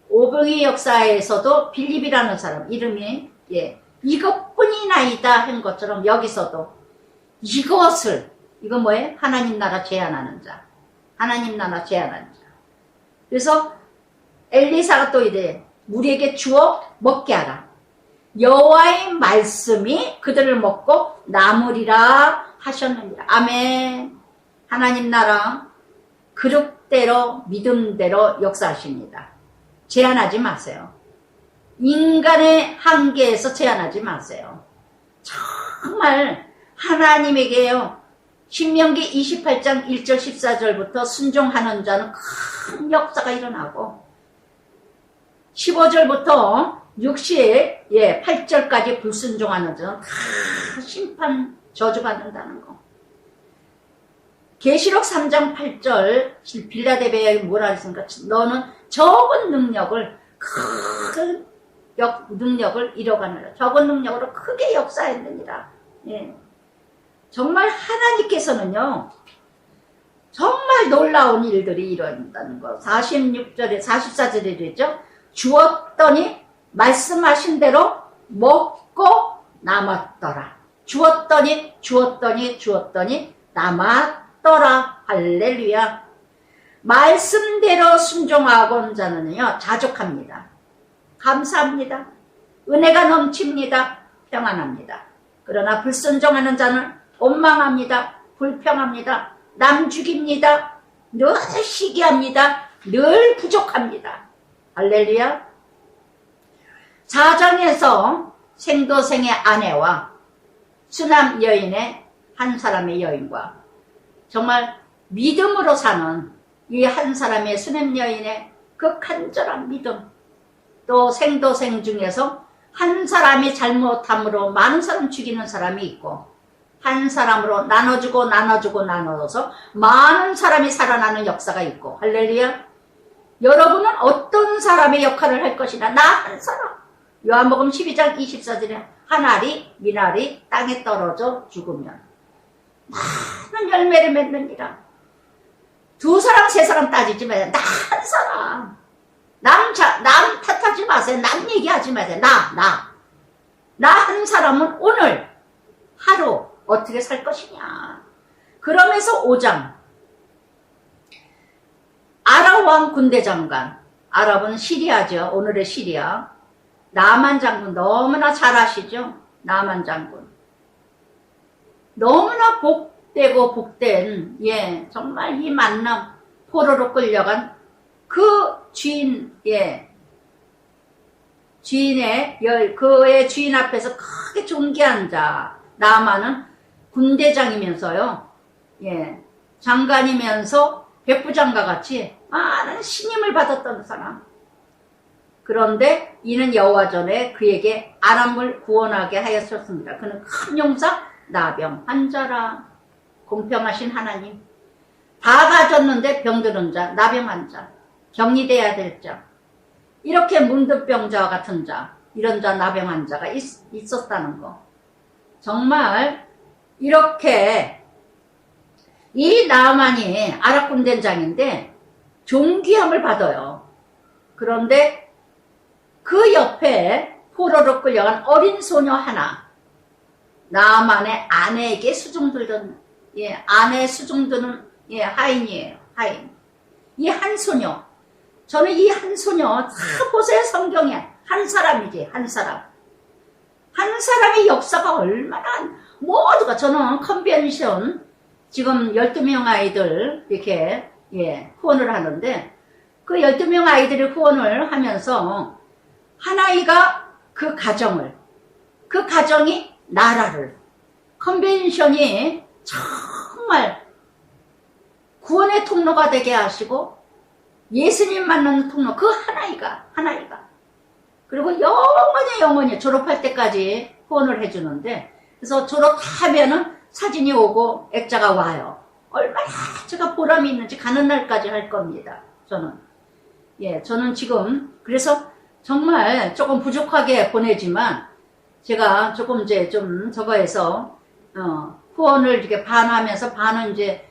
오병의 역사에서도 빌립이라는 사람 이름이 예, 이것뿐이나이다 한 것처럼 여기서도 이건 뭐예요? 하나님 나라 제안하는 자. 그래서 엘리사가 또 이래 우리에게 주어 먹게 하라. 여호와의 말씀이 그들을 먹고 남으리라 하셨느니라. 아멘. 하나님 나라 그릇대로 믿음대로 역사하십니다. 제한하지 마세요. 인간의 한계에서 제한하지 마세요. 정말 하나님에게요. 신명기 28장 1절 14절부터 순종하는 자는 큰 역사가 일어나고 15절부터 68절까지 불순종하는 자는 다 심판 저주받는다는 거. 계시록 3장 8절 빌라델비아에 뭐라 했습니까? 너는 적은 능력을 큰 능력을 이뤄가느라 적은 능력으로 크게 역사했느니라. 예. 정말 하나님께서는요 정말 놀라운 일들이 일어난다는 거. 46절에 44절에 되죠. 주었더니 말씀하신 대로 먹고 남았더라. 주었더니 남았더라. 할렐루야. 말씀대로 순종하고는 자는요 자족합니다. 감사합니다. 은혜가 넘칩니다. 평안합니다. 그러나 불순종하는 자는 원망합니다. 불평합니다. 남 죽입니다. 늘 시기합니다. 늘 부족합니다. 할렐루야. 4장에서 생도생의 아내와 수남 여인의 한 사람의 여인과 정말 믿음으로 사는 이 한 사람의 수남 여인의 그 간절한 믿음, 또 생도생 중에서 한 사람이 잘못함으로 많은 사람 죽이는 사람이 있고 한 사람으로 나눠주고 나눠서 많은 사람이 살아나는 역사가 있고. 할렐루야. 여러분은 어떤 사람의 역할을 할 것이냐. 나 한 사람. 요한복음 12장 24절에 한 알이 미나리 땅에 떨어져 죽으면 많은 열매를 맺느니라. 두 사람 세 사람 따지지 마세요. 나 한 사람. 남 탓하지 마세요. 남 얘기하지 마세요. 나 한 사람은 오늘 하루 어떻게 살 것이냐. 그러면서 5장 아랍 왕 군대 장관, 아랍은 시리아죠. 오늘의 시리아. 나만 장군 너무나 잘 아시죠? 나만 장군 너무나 복되고 복된 정말 이 만남 포로로 끌려간 그 주인 그의 주인 앞에서 크게 존귀한 자 나만은 군대장이면서요 장관이면서 백부장과 같이 많은 신임을 받았던 사람. 그런데 이는 여호와 전에 그에게 아람을 구원하게 하였었습니다. 그는 큰 용사 나병 환자라. 공평하신 하나님. 다 가졌는데 병드는 자, 나병 환자, 격리돼야 될 자, 이렇게 문득병자와 같은 자, 이런 자 나병 환자가 있었다는 거. 정말 이렇게 이 나만이 아랍 군대장인데 존귀함을 받아요. 그런데 그 옆에 포로로 끌려간 어린 소녀 하나, 나만의 아내에게 수종들던 아내 수종드는 하인이에요. 하인. 이 한 소녀. 저는 이 한 소녀 다 보세요. 성경에 한 사람이지. 한 사람. 한 사람의 역사가 얼마나 모두가. 저는 컨벤션 지금 12명 아이들 이렇게 후원을 하는데 그 12명 아이들이 후원을 하면서 하나이가 그 가정이 나라를, 컨벤션이 정말 구원의 통로가 되게 하시고 예수님 만나는 통로, 그 하나이가 그리고 영원히 졸업할 때까지 후원을 해주는데, 그래서 졸업하면은 사진이 오고 액자가 와요. 얼마나 제가 보람이 있는지 가는 날까지 할 겁니다. 저는 지금 그래서 정말 조금 부족하게 보내지만 제가 조금 이제 좀 저거에서 후원을 이렇게 반하면서 반은 이제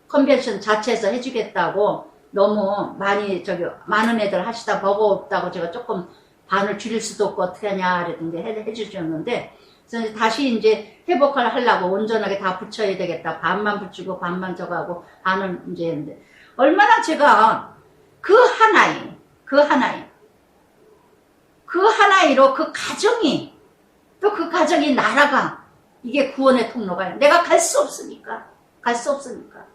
컨벤션 자체에서 해주겠다고 너무 많이 많은 애들 하시다 버거웠다고 제가 조금 반을 줄일 수도 없고 어떻게 하냐 그랬는데 해주셨는데, 그래서 다시 이제 회복을 하려고 온전하게 다 붙여야 되겠다. 반만 붙이고 반만 저거 하고 반은 이제 했는데, 얼마나 제가 그 그 하나이. 그 하나이로 그 가정이, 또 그 가정이 나라가, 이게 구원의 통로가, 내가 갈 수 없으니까. 갈 수 없으니까.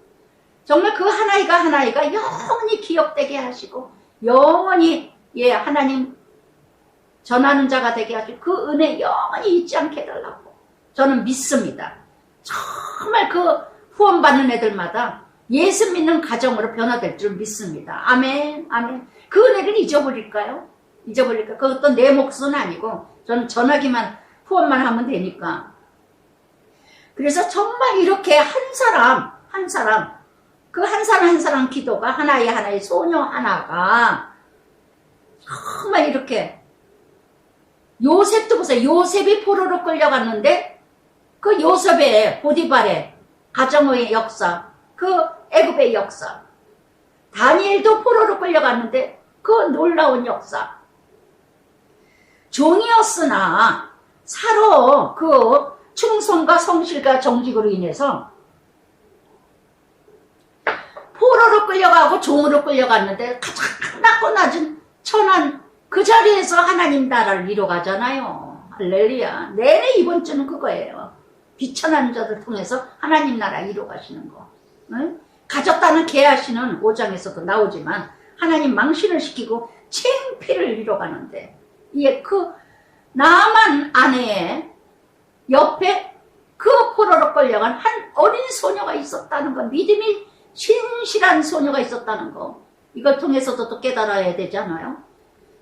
정말 그 하나이가 영원히 기억되게 하시고, 영원히, 예, 하나님 전하는 자가 되게 하시고, 그 은혜 영원히 잊지 않게 해달라고. 저는 믿습니다. 정말 그 후원받는 애들마다 예수 믿는 가정으로 변화될 줄 믿습니다. 아멘, 아멘. 그 은혜를 잊어버릴까요? 잊어버릴까? 그것도 내 몫은 아니고, 저는 전하기만, 후원만 하면 되니까. 그래서 정말 이렇게 한 사람, 그 한 사람 기도가 하나의 소녀 하나가 정말 이렇게 요셉도 보세요. 요셉이 포로로 끌려갔는데 그 요셉의 보디발의 가정의 역사, 그 애굽의 역사, 다니엘도 포로로 끌려갔는데 그 놀라운 역사, 종이었으나 사로 그 충성과 성실과 정직으로 인해서 포로로 끌려가고 종으로 끌려갔는데 가장 낮고 낮은 천한 그 자리에서 하나님 나라를 이뤄가잖아요. 할렐루야. 내내 이번 주는 그거예요. 비천한 자들 통해서 하나님 나라 이뤄가시는 거. 응? 가졌다는 계하시는 5장에서도 나오지만 하나님 망신을 시키고 창피를 이뤄가는데, 이게 그 나만 아내의 옆에 그 포로로 끌려간 한 어린 소녀가 있었다는 거, 믿음이 신실한 소녀가 있었다는 거, 이걸 통해서도 또 깨달아야 되잖아요.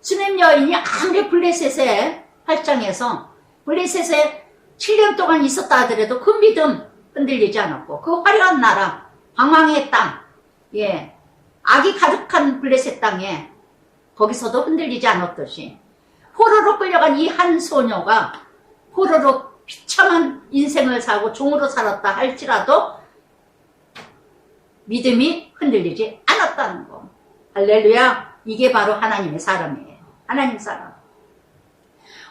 수넴 여인이 아무리 블레셋의 8장에서 블레셋에 7년 동안 있었다 하더라도 그 믿음 흔들리지 않았고, 그 화려한 나라, 방황의 땅, 예, 악이 가득한 블레셋 땅에 거기서도 흔들리지 않았듯이 포로로 끌려간 이 한 소녀가 포로로 비참한 인생을 살고 종으로 살았다 할지라도 믿음이 흔들리지 않았다는 거. 할렐루야. 이게 바로 하나님의 사람이에요. 하나님 사람.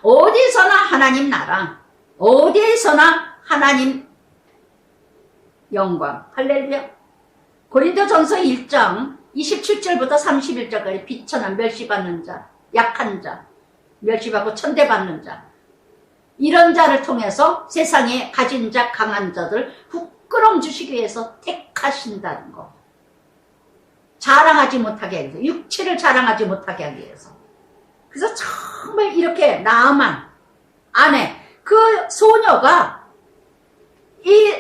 어디서나 하나님 나라, 어디에서나 하나님 영광. 할렐루야. 고린도전서 1장 27절부터 31절까지 비천한 멸시받는 자, 약한 자, 멸시받고 천대받는 자, 이런 자를 통해서 세상에 가진 자, 강한 자들 부끄러움 주시기 위해서 택하신다는 거. 자랑하지 못하게 하기 위해서, 육체를 자랑하지 못하게 하기 위해서. 그래서 정말 이렇게 나아만 아내, 그 소녀가 이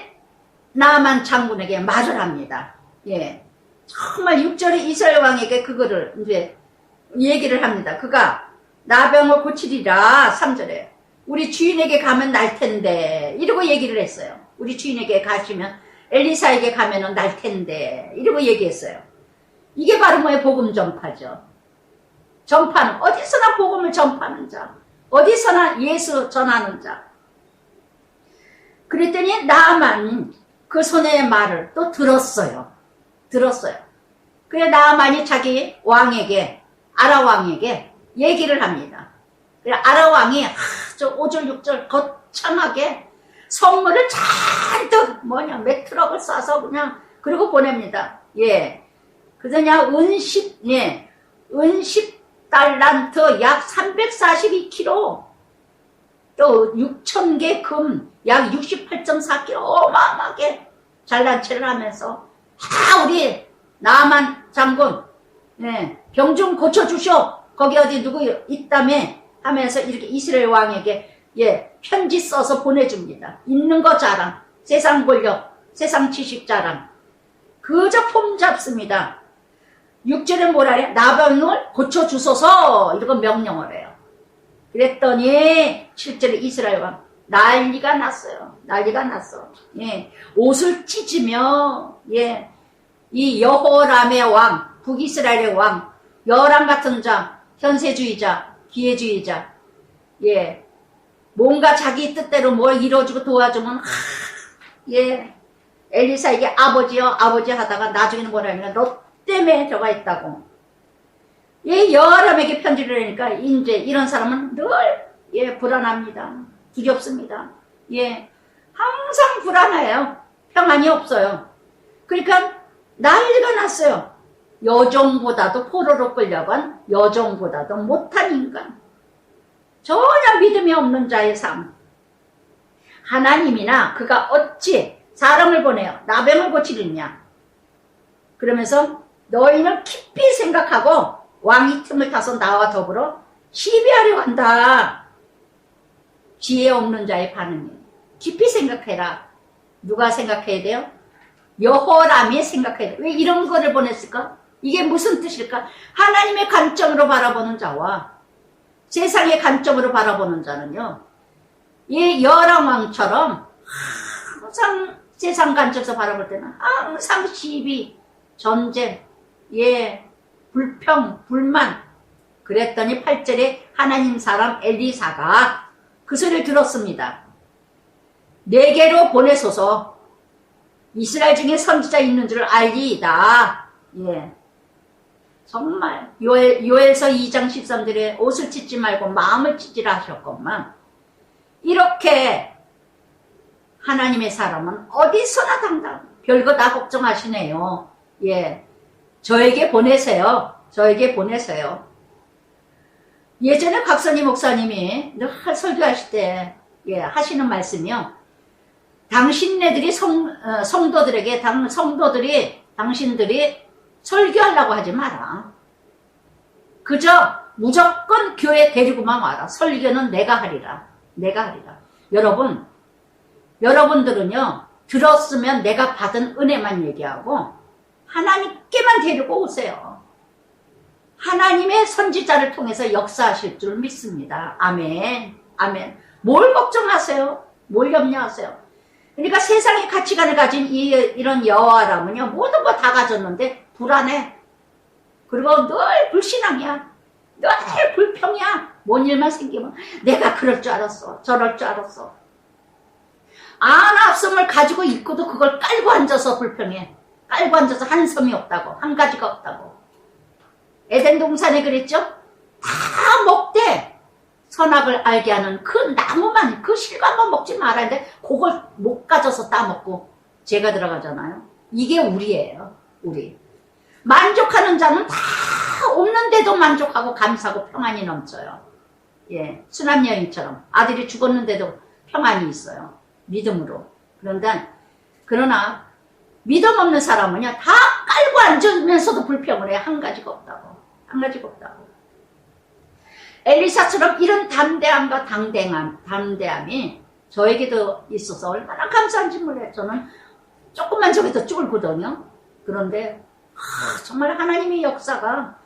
나아만 장군에게 말을 합니다. 예. 정말 6절에 이스라엘 왕에게 그거를 이제 얘기를 합니다. 그가 나병을 고치리라. 3절에 우리 주인에게 가면 날 텐데, 이러고 얘기를 했어요. 우리 주인에게 가시면, 엘리사에게 가면은 날 텐데, 이러고 얘기했어요. 이게 바로 뭐예요? 복음 전파죠. 전파는, 어디서나 복음을 전파하는 자, 어디서나 예수 전하는 자. 그랬더니 나아만 그 소녀의 말을 또 들었어요. 그래 나아만이 자기 왕에게, 아라 왕에게 얘기를 합니다. 그래 아라 왕이 저 5절 6절 거창하게 선물을 잔뜩 몇 트럭을 싸서 그냥 그리고 보냅니다. 예. 그러냐 은십 달란트 약 342kg, 또 6,000개 금 약 68.4kg 어마어마하게 잘난 체를 하면서 다 우리 나아만 장군, 예, 병 좀 고쳐주쇼. 거기 어디 누구 있다며 하면서 이렇게 이스라엘 왕에게, 예, 편지 써서 보내줍니다. 있는 거 자랑, 세상 권력, 세상 지식 자랑. 그저 폼 잡습니다. 6절에 뭐라 그래? 나병을 고쳐주소서. 이러고 명령을 해요. 그랬더니 7절에 이스라엘 왕 난리가 났어요. 난리가 났어. 예, 옷을 찢으며, 예, 이 여호람의 왕, 북이스라엘의 왕, 여호람 같은 자, 현세주의자, 기회주의자, 예, 뭔가 자기 뜻대로 뭘 이뤄주고 도와주면, 예, 엘리사에게 아버지요, 아버지 하다가 나중에는 뭐라 하니까 너 때문에 저가 있다고. 예, 여호람에게 편지를 하니까 이제 이런 사람은 늘, 예, 불안합니다. 두렵습니다. 예, 항상 불안해요. 평안이 없어요. 그러니까 난리가 났어요. 여종보다도 포로로 끌려간 여종보다도 못한 인간. 전혀 믿음이 없는 자의 삶. 하나님이나 그가 어찌 사람을 보내어 나병을 고치느냐. 그러면서 너희는 깊이 생각하고 왕이 틈을 타서 나와 더불어 시비하려 한다. 지혜 없는 자의 반응이에요. 깊이 생각해라. 누가 생각해야 돼요? 여호람이 생각해야 돼요. 왜 이런 거를 보냈을까? 이게 무슨 뜻일까? 하나님의 관점으로 바라보는 자와 세상의 관점으로 바라보는 자는요, 이 여람왕처럼 항상 세상 관점에서 바라볼 때는 항상 시비, 전쟁, 불평, 불만. 그랬더니 8절에 하나님 사람 엘리사가 그 소리를 들었습니다. 내게로 보내소서. 이스라엘 중에 선지자 있는 줄 알리이다. 정말 요엘서 2장 13절에 옷을 찢지 말고 마음을 찢으라 하셨건만, 이렇게 하나님의 사람은 어디서나 당당 별거 다 걱정하시네요. 저에게 보내세요. 저에게 보내세요. 예전에 각선희 목사님이 늘 설교하실 때 하시는 말씀이요. 당신네들이 성도들에게 당신들이 설교하려고 하지 마라. 그저 무조건 교회 데리고만 와라. 설교는 내가 하리라. 내가 하리라. 여러분들은요, 들었으면 내가 받은 은혜만 얘기하고 하나님께만 데리고 오세요. 하나님의 선지자를 통해서 역사하실 줄 믿습니다. 아멘. 아멘. 뭘 걱정하세요? 뭘 염려하세요? 그러니까 세상의 가치관을 가진 이런 여호와람은요, 모든 거 다 가졌는데 불안해. 그리고 늘 불신앙이야. 늘 불평이야. 뭔 일만 생기면 내가 그럴 줄 알았어. 저럴 줄 알았어. 안압섬을 가지고 있고도 그걸 깔고 앉아서 불평해. 깔고 앉아서 한 섬이 없다고. 한 가지가 없다고. 에덴 동산에 그랬죠? 다 먹되 선악을 알게 하는 그 나무만, 그 실과만 먹지 말아야 돼. 그걸 못 가져서 따먹고 죄가 들어가잖아요. 이게 우리예요. 우리. 만족하는 자는 다 없는데도 만족하고 감사하고 평안이 넘쳐요. 순환 여인처럼 아들이 죽었는데도 평안이 있어요. 믿음으로. 그러나 믿음 없는 사람은요, 다 깔고 앉으면서도 불평을 해. 한 가지가 없다고. 한 가지가 없다고. 엘리사처럼 이런 담대함과 담대함이 저에게도 있어서 얼마나 감사한지 몰라요. 저는 조금만 저기도 쫄거든요. 그런데 정말 하나님의 역사가.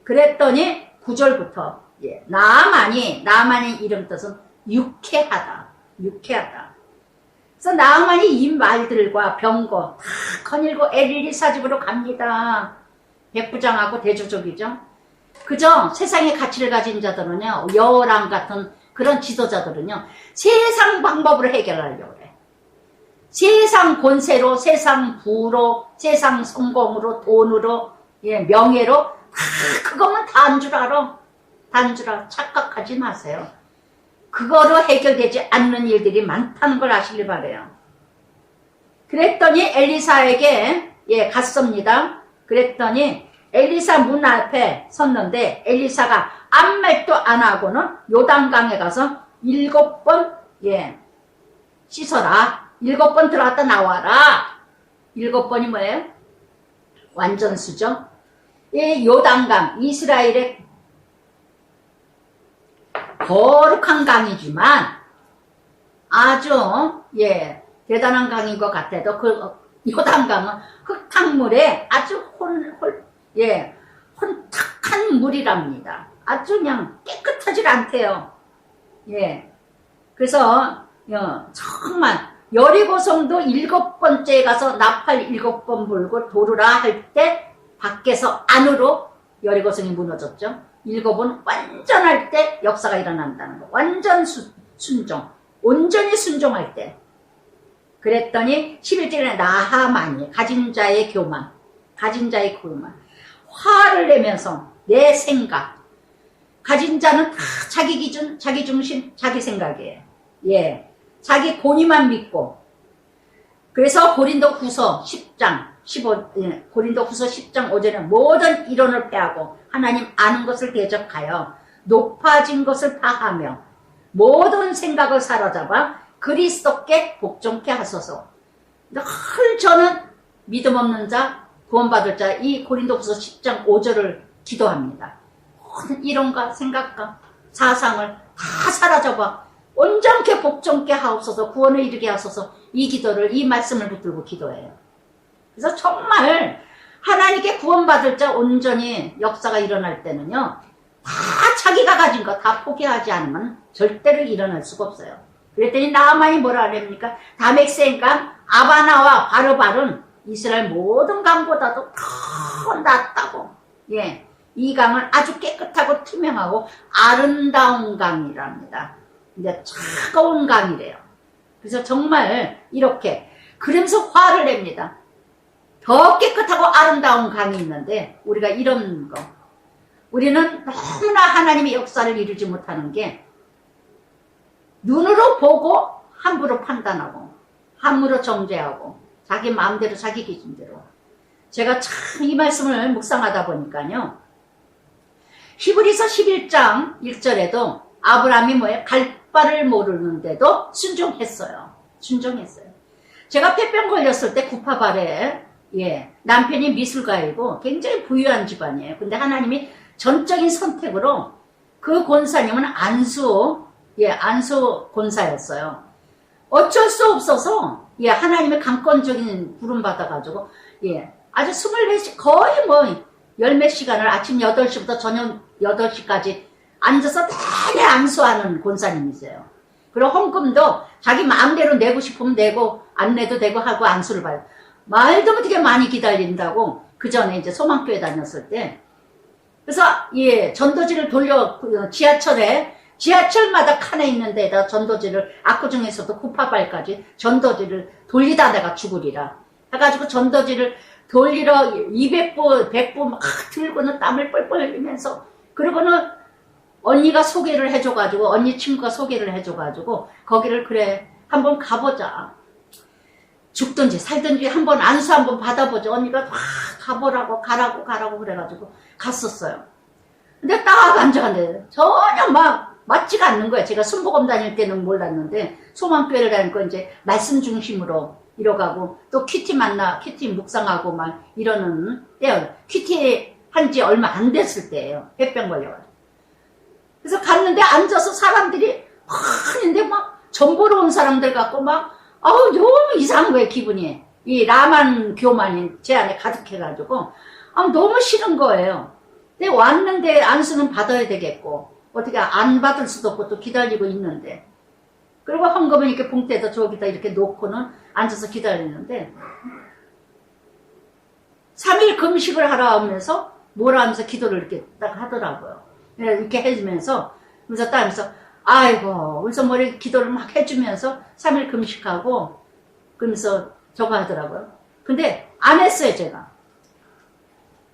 그랬더니 9절부터 나아만이 이름 뜻은 유쾌하다. 그래서 나아만이 이 말들과 병거 다 거닐고 엘리사 집으로 갑니다. 백부장하고 대조족이죠. 그저 세상의 가치를 가진 자들은요, 여호람 같은 그런 지도자들은요, 세상 방법으로 해결하려고 그래. 세상 권세로, 세상 부로, 세상 성공으로, 돈으로, 명예로, 그거면 단 줄 알아. 착각하지 마세요. 그거로 해결되지 않는 일들이 많다는 걸 아시길 바래요. 그랬더니 엘리사에게 갔습니다. 그랬더니 엘리사 문 앞에 섰는데 엘리사가 아무 말도 안 하고는 요단강에 가서 7번 씻어라. 7번 들어갔다 나와라. 7번이 뭐예요? 완전수죠. 이 요단강, 이스라엘의 거룩한 강이지만 아주 대단한 강인 것 같아도 그 요단강은 흙탕물에 아주 혼탁한 물이랍니다. 아주 그냥 깨끗하지 않대요. 그래서 정말 여리고성도 7번째 가서 나팔 7번 불고 도르라 할 때 밖에서 안으로 여리고성이 무너졌죠. 7번 완전할 때 역사가 일어난다는 거. 완전 순종. 온전히 순종할 때. 그랬더니 11절에 나하만이 가진 자의 교만. 화를 내면서 내 생각. 가진 자는 다 자기 기준, 자기 중심, 자기 생각이에요. 자기 본의만 믿고. 그래서 고린도 후서 10장 고린도후서 10장 5절에 모든 이론을 패하고 하나님 아는 것을 대적하여 높아진 것을 파하며 모든 생각을 사로잡아 그리스도께 복종케 하소서. 늘 저는 믿음 없는 자, 구원받을 자, 이 고린도후서 10장 5절을 기도합니다. 모든 이론과 생각과 사상을 다 사로잡아 온전케 복종케 하옵소서, 구원에 이르게 하소서. 이 기도를, 이 말씀을 붙들고 기도해요. 그래서 정말 하나님께 구원받을 자 온전히 역사가 일어날 때는요, 다 자기가 가진 거 다 포기하지 않으면 절대로 일어날 수가 없어요. 그랬더니 나아만이 뭐라 그럽니까? 다맥센강 아바나와 바르발은 이스라엘 모든 강보다도 더 낫다고. 예, 이 강은 아주 깨끗하고 투명하고 아름다운 강이랍니다. 이제 차가운 강이래요. 그래서 정말 이렇게 그러면서 화를 냅니다. 더 깨끗하고 아름다운 강이 있는데 우리가 이런 거, 우리는 너무나 하나님의 역사를 이루지 못하는 게 눈으로 보고 함부로 판단하고 함부로 정죄하고 자기 마음대로 자기 기준대로. 제가 참 이 말씀을 묵상하다 보니까요, 히브리서 11장 1절에도 아브라함이 갈 바를 모르는데도 순종했어요. 제가 폐병 걸렸을 때 구파발에, 남편이 미술가이고 굉장히 부유한 집안이에요. 근데 하나님이 전적인 선택으로 그 권사님은 안수 권사였어요. 어쩔 수 없어서, 하나님의 강권적인 부름 받아가지고, 아주 24시, 거의 열몇 시간을 아침 8시부터 저녁 8시까지 앉아서 내내 안수하는 권사님이세요. 그리고 헌금도 자기 마음대로 내고 싶으면 내고, 안 내도 되고 하고 안수를 봐요. 말도 못하게 많이 기다린다고, 그 전에 이제 소망교회 다녔을 때. 그래서, 전도지를 지하철마다 칸에 있는 데다 전도지를, 압구정에서도 구파발까지 전도지를 돌리다 내가 죽으리라. 해가지고 전도지를 돌리러 200부, 100부 막 들고는 땀을 뻘뻘 흘리면서, 그러고는 언니가 소개를 해줘가지고, 언니 친구가 소개를 해줘가지고, 거기를 그래, 한번 가보자. 죽든지 살든지 한번 안수 한번 받아보자. 언니가 가보라고, 가라고 그래가지고 갔었어요. 근데 딱 앉아갔는데 전혀 맞지가 않는 거예요. 제가 순복음 다닐 때는 몰랐는데, 소망교회를 다니고 이제 말씀 중심으로 이뤄가고, 또 큐티 묵상하고 막 이러는 때요. 큐티 한지 얼마 안 됐을 때예요. 폐병 걸려가지고. 그래서 갔는데 앉아서 사람들이 근데 전보러 온 사람들 같고 너무 이상한 거예요, 기분이. 이 라만 교만이 제 안에 가득해가지고 너무 싫은 거예요. 근데 왔는데 안수는 받아야 되겠고, 어떻게 안 받을 수도 없고 또 기다리고 있는데, 그리고 헌금은 이렇게 봉투에다 저기다 이렇게 놓고는 앉아서 기다리는데, 3일 금식을 하러 하면서 뭐라 하면서 기도를 이렇게 딱 하더라고요. 이렇게 해주면서, 그래서 딱 하면서, 아이고, 그래서 머리 기도를 막 해주면서 3일 금식하고, 그러면서 저거 하더라고요. 근데 안 했어요, 제가.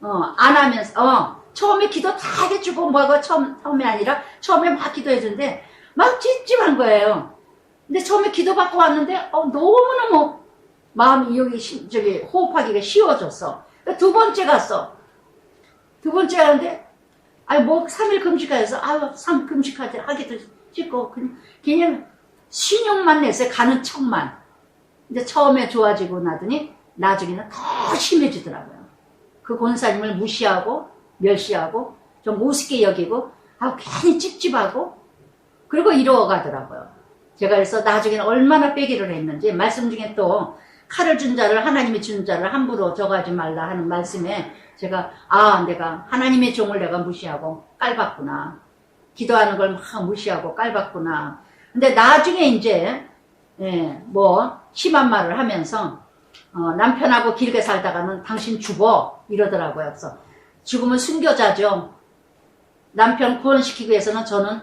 안 하면서, 처음에 기도 다 해주고, 처음에 아니라, 처음에 막 기도해주는데, 막 찝찝한 거예요. 근데 처음에 기도 받고 왔는데, 너무너무 마음이 호흡하기가 쉬워졌어. 두 번째 갔어. 두 번째 하는데, 3일 금식해서, 3일 금식하기도 싫고, 그냥 신용만 냈어요. 가는 척만. 근데 처음에 좋아지고 나더니, 나중에는 더 심해지더라고요. 그 권사님을 무시하고, 멸시하고, 좀 우습게 여기고, 괜히 찝찝하고, 그리고 이러가더라고요. 제가 그래서 나중에는 얼마나 빼기를 했는지, 말씀 중에 또, 칼을 준 자를, 하나님이 준 자를 함부로 저가지 말라 하는 말씀에, 제가 내가 하나님의 종을 내가 무시하고 깔봤구나. 기도하는 걸 막 무시하고 깔봤구나. 근데 나중에 이제 심한 말을 하면서 남편하고 길게 살다가는 당신 죽어 이러더라고요. 그래서 죽으면 순교자죠. 남편 구원시키기 위해서는 저는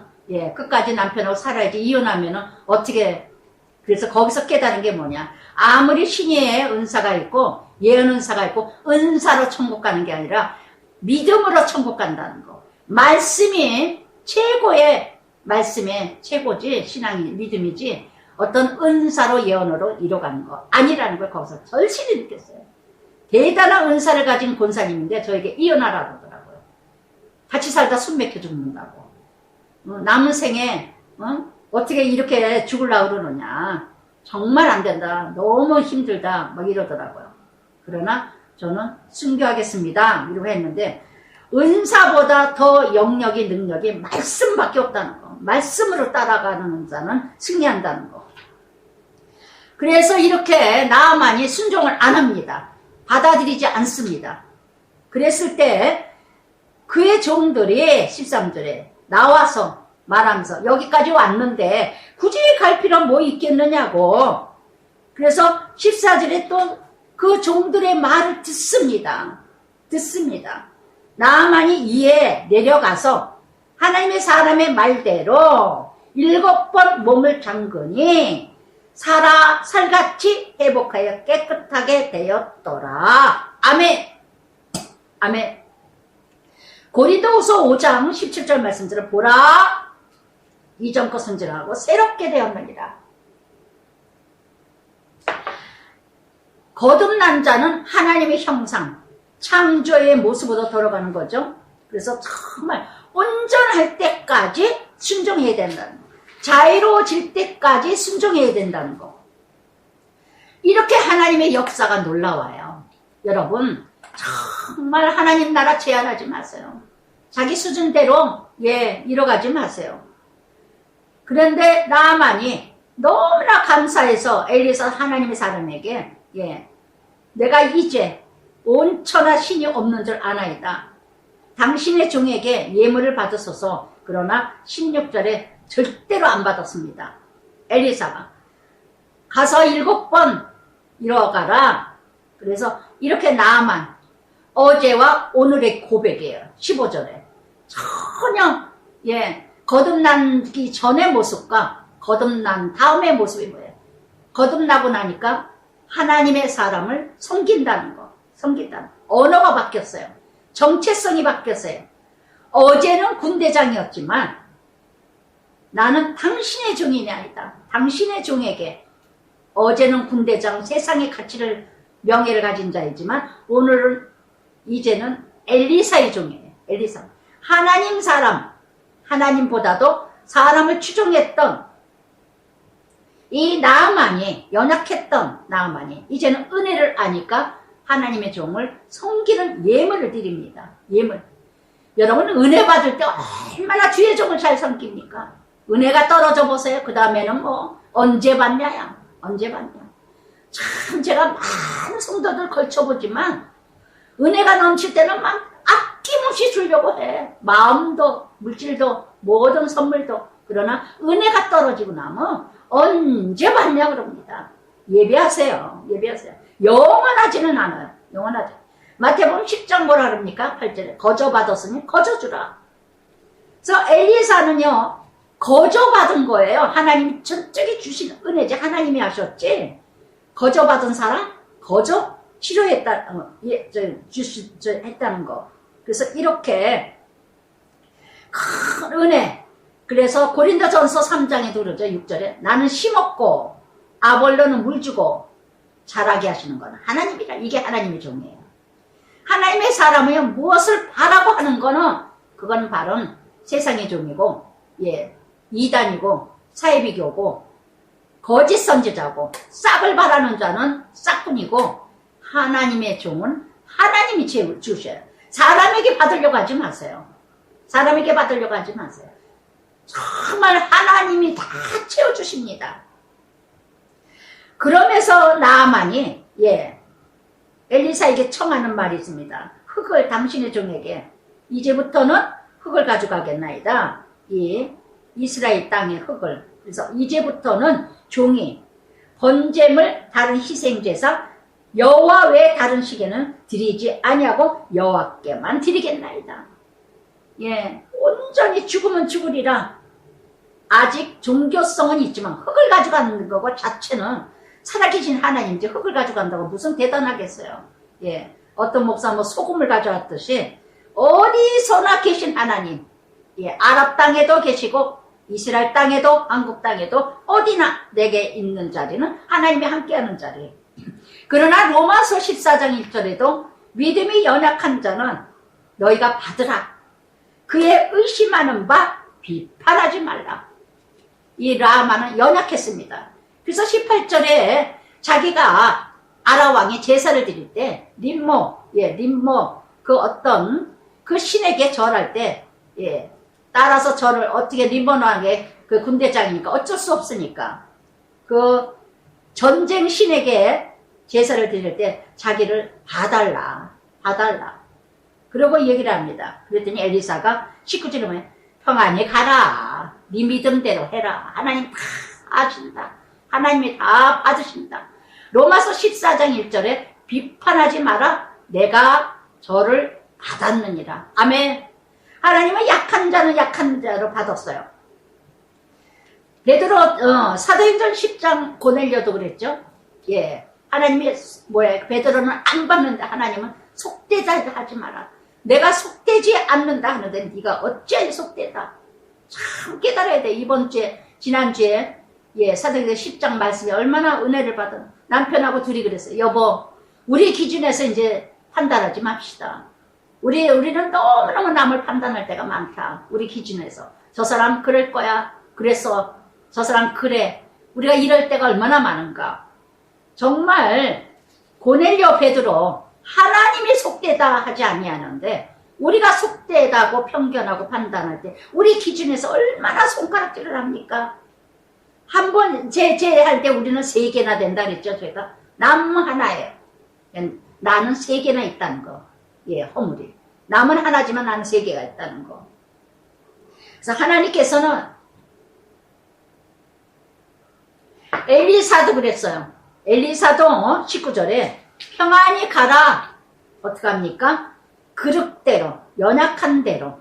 끝까지 남편하고 살아야지. 이혼하면은 어떻게. 그래서 거기서 깨달은 게 뭐냐, 아무리 신의 은사가 있고 예언 은사가 있고 은사로 천국 가는 게 아니라 믿음으로 천국 간다는 거. 말씀이 최고지. 신앙이 믿음이지 어떤 은사로 예언으로 이뤄가는 거 아니라는 걸 거기서 절실히 느꼈어요. 대단한 은사를 가진 권사님인데 저에게 이혼하라 그러더라고요. 같이 살다 숨 막혀 죽는다고. 남은 생에 어떻게 이렇게 죽으려고 그러느냐. 정말 안 된다. 너무 힘들다. 막 이러더라고요. 그러나 저는 순교하겠습니다. 이러고 했는데 은사보다 더 영역이 능력이 말씀밖에 없다는 거. 말씀으로 따라가는 자는 승리한다는 거. 그래서 이렇게 나아만이 순종을 안 합니다. 받아들이지 않습니다. 그랬을 때 그의 종들이 13절에 나와서 말하면서 여기까지 왔는데 굳이 갈 필요 뭐 있겠느냐고. 그래서 14절에 또 그 종들의 말을 듣습니다. 나아만이 이에 내려가서 하나님의 사람의 말대로 7번 몸을 잠그니 살같이 회복하여 깨끗하게 되었더라. 아멘. 아멘. 고린도후서 5장 17절 말씀대로 보라 이전 것 손질하고 새롭게 되었느니라. 거듭난 자는 하나님의 형상, 창조의 모습으로 돌아가는 거죠. 그래서 정말 온전할 때까지 순종해야 된다는 거. 자유로워질 때까지 순종해야 된다는 거. 이렇게 하나님의 역사가 놀라워요. 여러분 정말 하나님 나라 제한하지 마세요. 자기 수준대로 이뤄가지 마세요. 그런데 나아만이 너무나 감사해서 엘리사 하나님의 사람에게 내가 이제 온천하 신이 없는 줄 아나이다. 당신의 종에게 예물을 받으소서. 그러나 16절에 절대로 안 받았습니다. 엘리사가 가서 7번 이뤄가라. 그래서 이렇게 나아만 어제와 오늘의 고백이에요. 15절에 전혀 거듭나기 전의 모습과 거듭난 다음의 모습이 뭐예요? 거듭나고 나니까 하나님의 사람을 섬긴다는 거. 언어가 바뀌었어요. 정체성이 바뀌었어요. 어제는 군대장이었지만 나는 당신의 종이 아니다. 당신의 종에게 어제는 군대장 세상의 가치를 명예를 가진 자이지만 오늘은 이제는 엘리사의 종이에요. 엘리사. 하나님 사람, 하나님보다도 사람을 추종했던 이 나아만이, 연약했던 나아만이 이제는 은혜를 아니까 하나님의 종을 섬기는 예물을 드립니다. 예물. 여러분 은혜 받을 때 얼마나 주의 종을 잘 섬깁니까? 은혜가 떨어져 보세요. 그 다음에는 뭐 언제 받냐야. 언제 받냐. 참 제가 많은 성도들 걸쳐보지만 은혜가 넘칠 때는 막 아낌없이 주려고 해. 마음도 물질도 모든 선물도. 그러나 은혜가 떨어지고 나면 언제 받냐 그럽니다. 예배하세요. 영원하지는 않아요. 영원하지. 마태복음 10장 뭐라 그럽니까? 8절에 거저 받았으니 거저 주라. 그래서 엘리사는요 거저 받은 거예요. 하나님이 전적이 주신 은혜지. 하나님이 하셨지. 거저 받은 사람 거저 치료했다. 했다는 거. 그래서 이렇게 큰 은혜. 그래서 고린도전서 3장에 그러죠. 6절에 나는 심었고 아볼로는 물 주고 자라게 하시는 건 하나님이라. 이게 하나님의 종이에요. 하나님의 사람이 무엇을 바라고 하는 거는 그건 바로 세상의 종이고 이단이고 사이비교고 거짓 선지자고 싹을 바라는 자는 싹뿐이고 하나님의 종은 하나님이 주셔요. 사람에게 받으려고 하지 마세요. 정말 하나님이 다 채워주십니다. 그러면서 나아만이 엘리사에게 청하는 말이 있습니다. 흙을 당신의 종에게 이제부터는 흙을 가져가겠나이다. 이 이스라엘 땅의 흙을. 그래서 이제부터는 종이 번제물 다른 희생제사 여호와 외 다른 시계는 드리지 아니하고 여호와께만 드리겠나이다. 온전히 죽으면 죽으리라. 아직 종교성은 있지만 흙을 가져가는 거고 자체는 살아계신 하나님이지 흙을 가져간다고 무슨 대단하겠어요. 어떤 목사 소금을 가져왔듯이 어디서나 계신 하나님. 아랍 땅에도 계시고 이스라엘 땅에도 한국 땅에도 어디나 내게 있는 자리는 하나님이 함께하는 자리. 그러나 로마서 14장 1절에도 믿음이 연약한 자는 너희가 받으라. 그의 의심하는 바 비판하지 말라. 이 라마는 연약했습니다. 그래서 18절에 자기가 아라왕이 제사를 드릴 때 림모 그 어떤 그 신에게 절할 때 따라서 절을 어떻게 림모나게 그 군대장이니까 어쩔 수 없으니까 그 전쟁 신에게 제사를 드릴 때 자기를 봐달라. 그러고 얘기를 합니다. 그랬더니 엘리사가 19절에 뭐예요? 평안히 가라. 네 믿음대로 해라. 하나님 다 아신다. 하나님이 다 받으신다. 로마서 14장 1절에 비판하지 마라. 내가 저를 받았느니라. 아멘. 하나님은 약한 자는 약한 자로 받았어요. 베드로 사도행전 10장 고넬료도 그랬죠. 하나님이 베드로는 안 받는데 하나님은 속되다 하지 마라. 내가 속되지 않는다 하는데 네가 어찌하여 속되다. 참 깨달아야 돼. 이번 주에 지난주에 사도행전 10장 말씀에 얼마나 은혜를 받은 남편하고 둘이 그랬어요. 여보, 우리 기준에서 이제 판단하지 맙시다. 우리는 너무너무 남을 판단할 때가 많다. 우리 기준에서. 저 사람 그럴 거야. 그래서 저 사람 그래. 우리가 이럴 때가 얼마나 많은가. 정말 고넬료 베드로 하나님이 속되다 하지 아니하는데 우리가 속되다고 편견하고 판단할 때 우리 기준에서 얼마나 손가락질을 합니까? 한 번 제할 때 우리는 3개나 된다 그랬죠. 저희가 남 하나예요. 나는 3개나 있다는 거. 허물이. 남은 하나지만 나는 3개가 있다는 거. 그래서 하나님께서는 엘리사도 그랬어요. 엘리사도 19절에 평안히 가라. 어떻게 합니까? 그릇대로, 연약한 대로.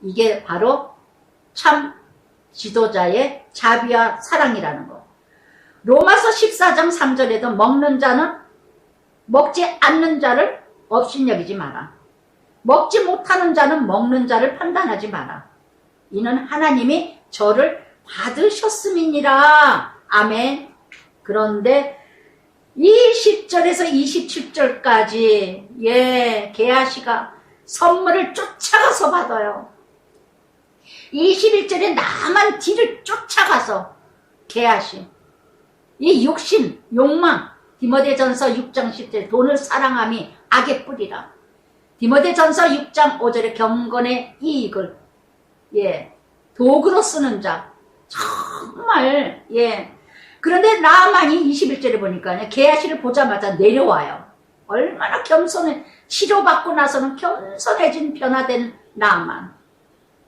이게 바로 참 지도자의 자비와 사랑이라는 거. 로마서 14장 3절에도 먹는 자는 먹지 않는 자를 업신여기지 마라. 먹지 못하는 자는 먹는 자를 판단하지 마라. 이는 하나님이 저를 받으셨음이니라. 아멘. 그런데 20절에서 27절까지 게하시가 선물을 쫓아가서 받아요. 21절에 나만 뒤를 쫓아가서 게하시. 이 욕심, 욕망. 디모데전서 6장 10절 돈을 사랑함이 악의 뿌리라. 디모데전서 6장 5절에 경건의 이익을 도구로 쓰는 자. 정말 그런데 나만이 21절에 보니까 게하시를 보자마자 내려와요. 얼마나 겸손해. 치료받고 나서는 겸손해진 변화된 나만.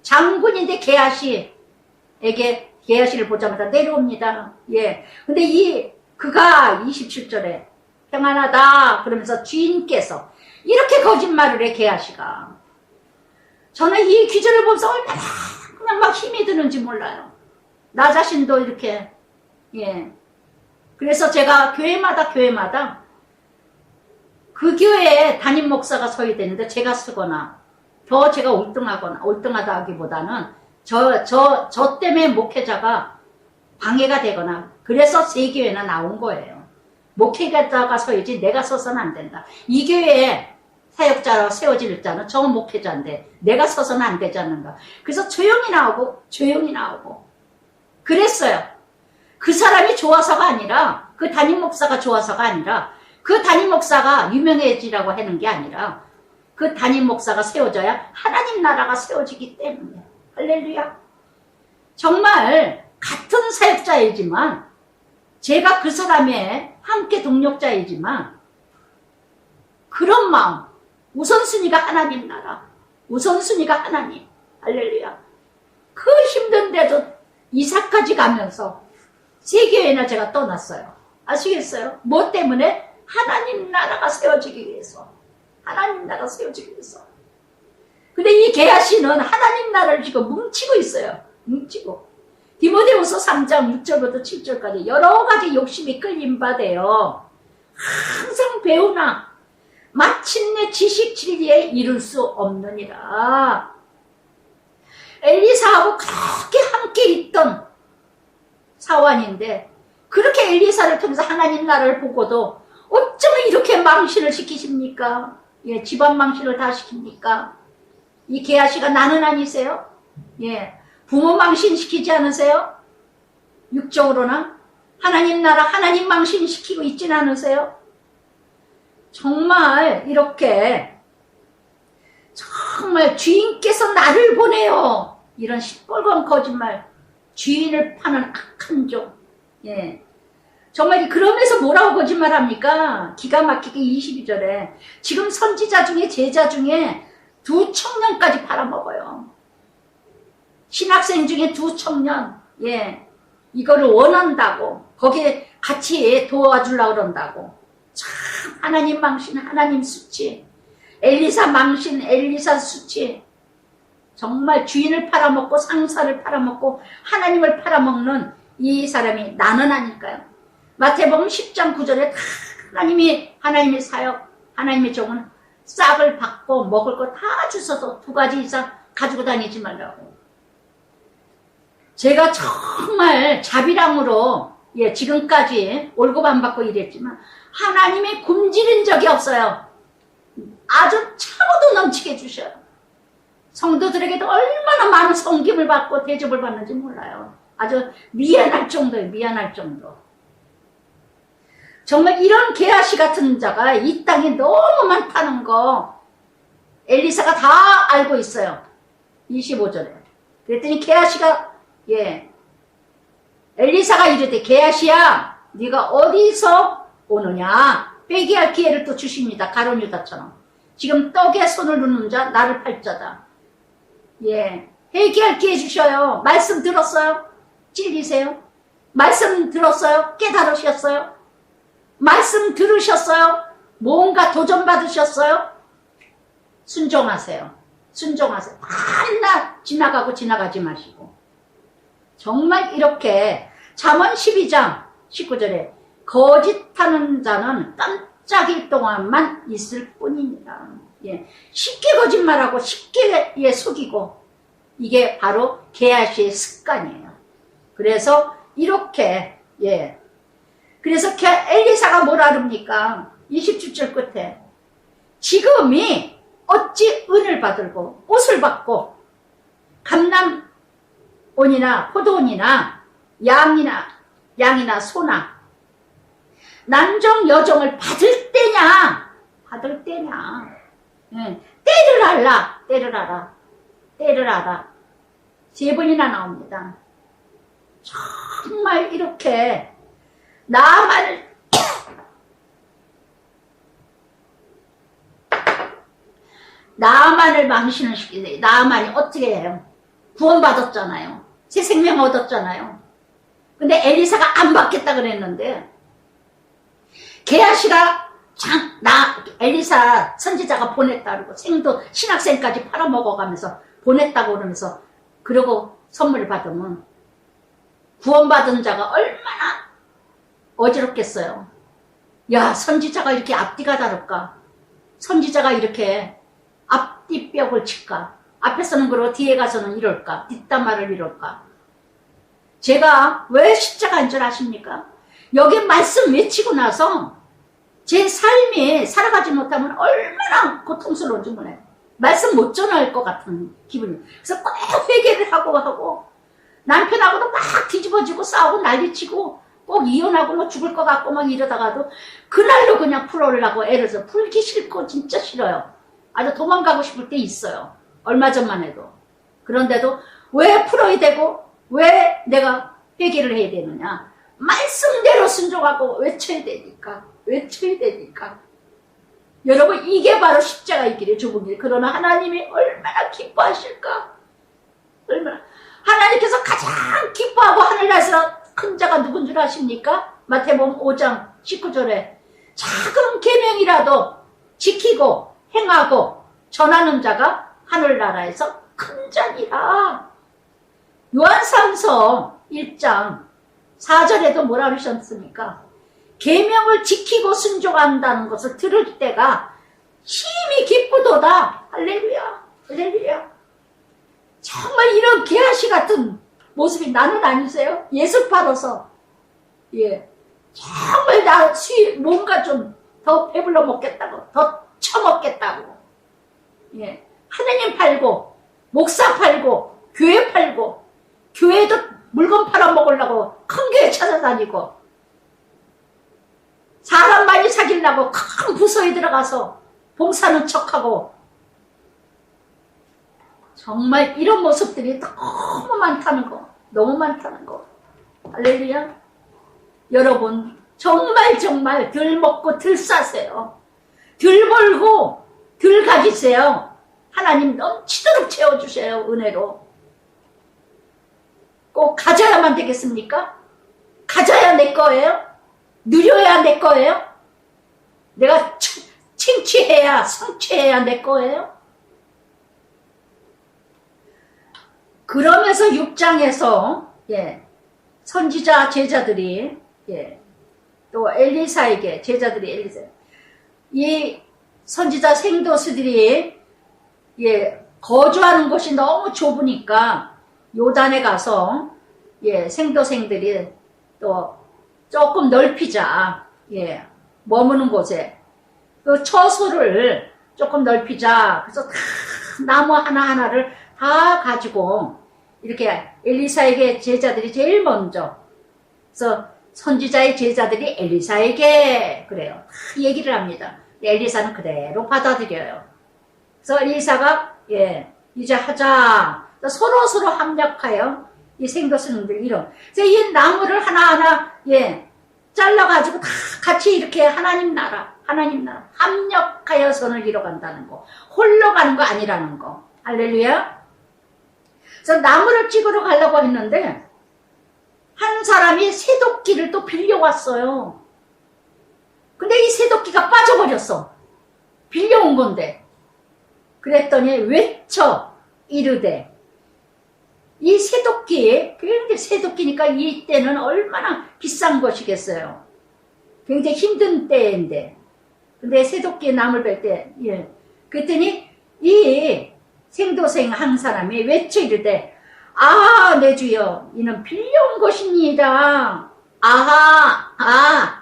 장군인데 게하시를 보자마자 내려옵니다. 근데 그가 27절에 평안하다 그러면서 주인께서 이렇게 거짓말을 해. 게하시가. 저는 이 귀절을 보면서 얼마나 그냥 막 힘이 드는지 몰라요. 나 자신도 이렇게 그래서 제가 교회마다 그 교회에 담임 목사가 서야 되는데 제가 쓰거나 더 제가 올등하다 하기보다는 저 때문에 목회자가 방해가 되거나 그래서 새 교회나 나온 거예요. 목회자가 서야지 내가 서서는 안 된다. 이 교회에 사역자로 세워질 자는 저 목회자인데 내가 서서는 안 되지 않는가. 그래서 조용히 나오고 그랬어요. 그 사람이 좋아서가 아니라 그 담임 목사가 좋아서가 아니라 그 담임 목사가 유명해지라고 하는 게 아니라 그 담임 목사가 세워져야 하나님 나라가 세워지기 때문에. 할렐루야. 정말 같은 사역자이지만 제가 그 사람의 함께 동력자이지만 그런 마음. 우선순위가 하나님 나라. 우선순위가 하나님. 할렐루야. 그 힘든데도 이사까지 가면서 세 교회나 제가 떠났어요. 아시겠어요? 뭐 때문에? 하나님 나라가 세워지기 위해서. 하나님 나라가 세워지기 위해서. 근데 이 게하시는 하나님 나라를 지금 뭉치고 있어요. 뭉치고. 디모데후서 3장 6절부터 7절까지 여러 가지 욕심이 끌림받아요. 항상 배우나 마침내 지식 진리에 이룰 수 없느니라. 엘리사하고 그렇게 함께 있던 사환인데 그렇게 엘리사를 통해서 하나님 나라를 보고도 어쩌면 이렇게 망신을 시키십니까? 예, 집안 망신을 다 시킵니까? 이 게하시가 나는 아니세요? 예, 부모 망신 시키지 않으세요? 육적으로나 하나님 나라 하나님 망신 시키고 있진 않으세요? 정말 이렇게 정말 주인께서 나를 보내요. 이런 시뻘건 거짓말, 주인을 파는 악한 종. 예. 정말 그러면서 뭐라고 거짓말합니까? 기가 막히게 22절에 지금 선지자 중에 제자 중에 2 청년까지 팔아먹어요. 신학생 중에 2 청년, 예, 이거를 원한다고 거기에 같이 도와주려고 그런다고. 참 하나님 망신, 하나님 수치, 엘리사 망신, 엘리사 수치. 정말 주인을 팔아먹고 상사를 팔아먹고 하나님을 팔아먹는 이 사람이 나는 아닐까요? 마태복음 10장 9절에 하나님의 사역, 하나님의 종은 싹을 받고 먹을 거 다 주셔도 2가지 이상 가지고 다니지 말라고. 제가 정말 자비랑으로 예, 지금까지 월급 안 받고 일했지만 하나님이 굶주린 적이 없어요. 아주 차고도 넘치게 주셔요. 성도들에게도 얼마나 많은 섬김을 받고 대접을 받는지 몰라요. 아주 미안할 정도예요. 미안할 정도. 정말 이런 게하시 같은 자가 이 땅에 너무 많다는 거 엘리사가 다 알고 있어요. 25절에. 그랬더니 게하시가 예, 엘리사가 이르되 게하시야 네가 어디서 오느냐. 회개할 기회를 또 주십니다. 가룟 유다처럼. 지금 떡에 손을 놓는 자 나를 팔 자다. 예, 회개할 기회 주셔요. 말씀 들었어요? 찔리세요? 말씀 들었어요? 깨달으셨어요? 말씀 들으셨어요? 뭔가 도전 받으셨어요? 순종하세요. 순종하세요. 맨날 지나가고 지나가지 마시고. 정말 이렇게 잠언 12장 19절에 거짓하는 자는 깜짝일 동안만 있을 뿐입니다. 예, 쉽게 거짓말하고 쉽게 예, 속이고 이게 바로 게하시의 습관이에요. 그래서 이렇게 예, 그래서 엘리사가 뭐라 그럽니까? 27절 끝에 지금이 어찌 은을 받들고 옷을 받고 감람온이나 포도원이나 양이나 소나 남종 여종을 받을 때냐? 받을 때냐? 예, 때를 알라, 때를 알아, 때를 알아. 3번이나 나옵니다. 정말 이렇게 나만을 망신을 시키세요. 나만이 어떻게 해요? 구원받았잖아요. 새 생명 얻었잖아요. 근데 엘리사가 안 받겠다 그랬는데 게하시가 엘리사 선지자가 보냈다 그러고 신학생까지 팔아먹어가면서 보냈다고 그러면서 그러고 선물을 받으면 구원받은 자가 얼마나 어지럽겠어요. 야, 선지자가 이렇게 앞뒤가 다를까? 선지자가 이렇게 앞뒤벽을 칠까? 앞에서는 그러고 뒤에 가서는 이럴까? 뒷담화를 이럴까? 제가 왜 십자가인 줄 아십니까? 여기 말씀 외치고 나서 제 삶이 살아가지 못하면 얼마나 고통스러운지 몰라요. 말씀 못 전할 것 같은 기분이에요. 그래서 꼭 회개를 하고 남편하고도 막 뒤집어지고 싸우고 난리치고 꼭 이혼하고 뭐 죽을 것 같고 막 이러다가도 그날로 그냥 풀어려고 애를 써. 풀기 싫고 진짜 싫어요. 아주 도망가고 싶을 때 있어요. 얼마 전만 해도. 그런데도 왜 풀어야 되고 왜 내가 회개를 해야 되느냐. 말씀대로 순종하고 외쳐야 되니까. 여러분 이게 바로 십자가의 길이에요. 좁은 길. 그러나 하나님이 얼마나 기뻐하실까. 얼마나. 하나님께서 가장 기뻐하고 하늘나라에서 큰 자가 누군 줄 아십니까? 마태복음 5장 19절에 작은 계명이라도 지키고 행하고 전하는 자가 하늘나라에서 큰 자니라. 요한사서 1장 4절에도 뭐라 그러셨습니까? 계명을 지키고 순종한다는 것을 들을 때가 심히 기쁘도다. 할렐루야, 할렐루야. 정말 이런 게하시 같은 모습이 나는 아니세요? 예수 팔아서 예, 정말 뭔가 좀 더 배불러 먹겠다고, 더 처먹겠다고. 예. 하느님 팔고, 목사 팔고, 교회 팔고, 교회도 물건 팔아먹으려고 큰 교회 찾아다니고, 사람 많이 사귀려고 큰 부서에 들어가서 봉사하는 척하고, 정말 이런 모습들이 너무 많다는 거, 너무 많다는 거. 할렐루야. 여러분, 정말 덜 먹고 덜 싸세요. 덜 벌고 덜 가지세요. 하나님 넘치도록 채워주세요. 은혜로. 꼭 가져야만 되겠습니까? 가져야 내 거예요? 누려야 내 거예요? 내가 칭취해야, 성취해야 내 거예요? 그러면서 6장에서 선지자 제자들이 또 엘리사에게 제자들이 엘리사 이 선지자 생도수들이 거주하는 곳이 너무 좁으니까 요단에 가서 생도생들이 또 조금 넓히자 머무는 곳에 그 처소를 조금 넓히자. 그래서 다 나무 하나하나를 다 가지고 이렇게 엘리사에게 제자들이 제일 먼저 그래서 선지자의 제자들이 엘리사에게 그래요. 다 얘기를 합니다. 엘리사는 그대로 받아들여요. 그래서 엘리사가 이제 하자. 서로 합력하여 이 생도스님들 이런. 그래서 이 나무를 하나하나 잘라가지고 다 같이 이렇게 하나님 나라 합력하여 선을 이뤄간다는 거. 홀로 가는 거 아니라는 거. 할렐루야. 그래서 나무를 찍으러 가려고 했는데 한 사람이 새도끼를 또 빌려왔어요. 근데 이 새도끼가 빠져버렸어. 빌려온 건데. 그랬더니 외쳐 이르되 이 새도끼, 굉장히 새도끼니까 이때는 얼마나 비싼 것이겠어요. 굉장히 힘든 때인데. 근데 새도끼에 나물 벨 때, 그랬더니 이 생도생 한 사람이 외쳐 이르되 내 주여 이는 빌려온 것입니다.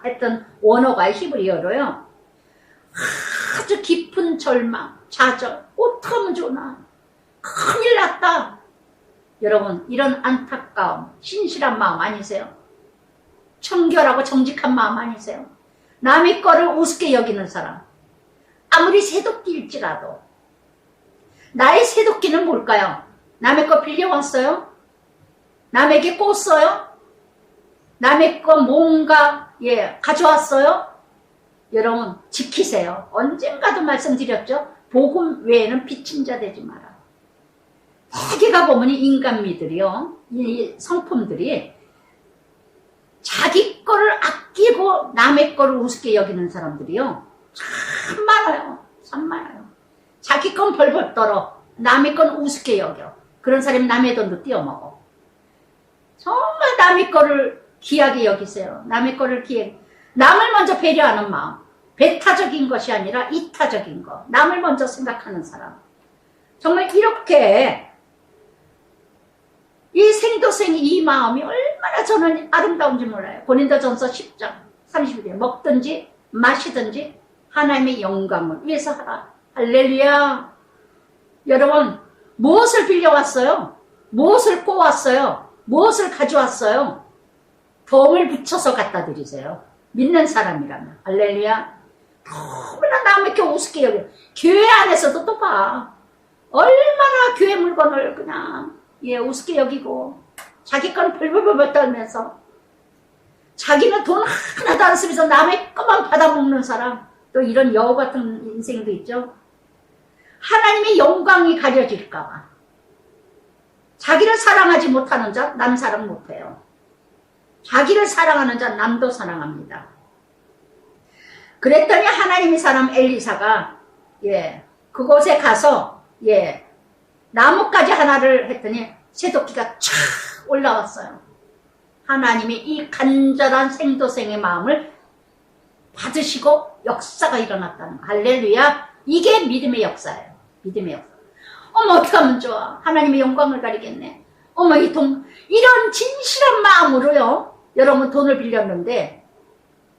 했던 원어가 히브리어로요. 아주 깊은 절망, 좌절, 어떡하면 좋나. 큰일 났다. 여러분, 이런 안타까움, 신실한 마음 아니세요? 청결하고 정직한 마음 아니세요? 남의 거를 우습게 여기는 사람. 아무리 새도끼일지라도. 나의 새도끼는 뭘까요? 남의 거 빌려왔어요? 남에게 꽂어요? 남의 거 뭔가 가져왔어요? 여러분 지키세요. 언젠가도 말씀드렸죠? 복음 외에는 비친자 되지 마라. 세계가 보면 인간미들이요, 이 성품들이 자기 거를 아끼고 남의 거를 우습게 여기는 사람들이요 참 많아요. 참 많아요. 자기 건 벌벌 떨어 남의 건 우습게 여겨. 그런 사람이 남의 돈도 띄어먹어. 정말 남의 거를 귀하게 여기세요. 남의 거를 남을 먼저 배려하는 마음. 배타적인 것이 아니라 이타적인 것. 남을 먼저 생각하는 사람. 정말 이렇게 이 생도생이 이 마음이 얼마나 저는 아름다운지 몰라요. 고린도전서 10장 30절 먹든지 마시든지 하나님의 영광을 위해서 하라. 할렐루야. 여러분 무엇을 빌려왔어요? 무엇을 꼬왔어요? 무엇을 가져왔어요? 덤을 붙여서 갖다 드리세요. 믿는 사람이라면. 할렐루야. 너무나 남에게 우습게 여겨. 교회 안에서도 또 봐. 얼마나 교회 물건을 그냥 우습게 여기고 자기 건 벌벌벌 떨면서 자기는 돈 하나도 안 쓰면서 남의 것만 받아먹는 사람. 또 이런 여우 같은 인생도 있죠. 하나님의 영광이 가려질까봐 자기를 사랑하지 못하는 자 남 사랑 못해요. 자기를 사랑하는 자 남도 사랑합니다. 그랬더니 하나님의 사람 엘리사가 그곳에 가서 나뭇가지 하나를 했더니 새도끼가 촥 올라왔어요. 하나님이 이 간절한 생도생의 마음을 받으시고 역사가 일어났다는 거. 할렐루야. 이게 믿음의 역사예요. 믿음의 역사. 어머 어떡하면 좋아. 하나님의 영광을 가리겠네. 어머 이런 진실한 마음으로요. 여러분 돈을 빌렸는데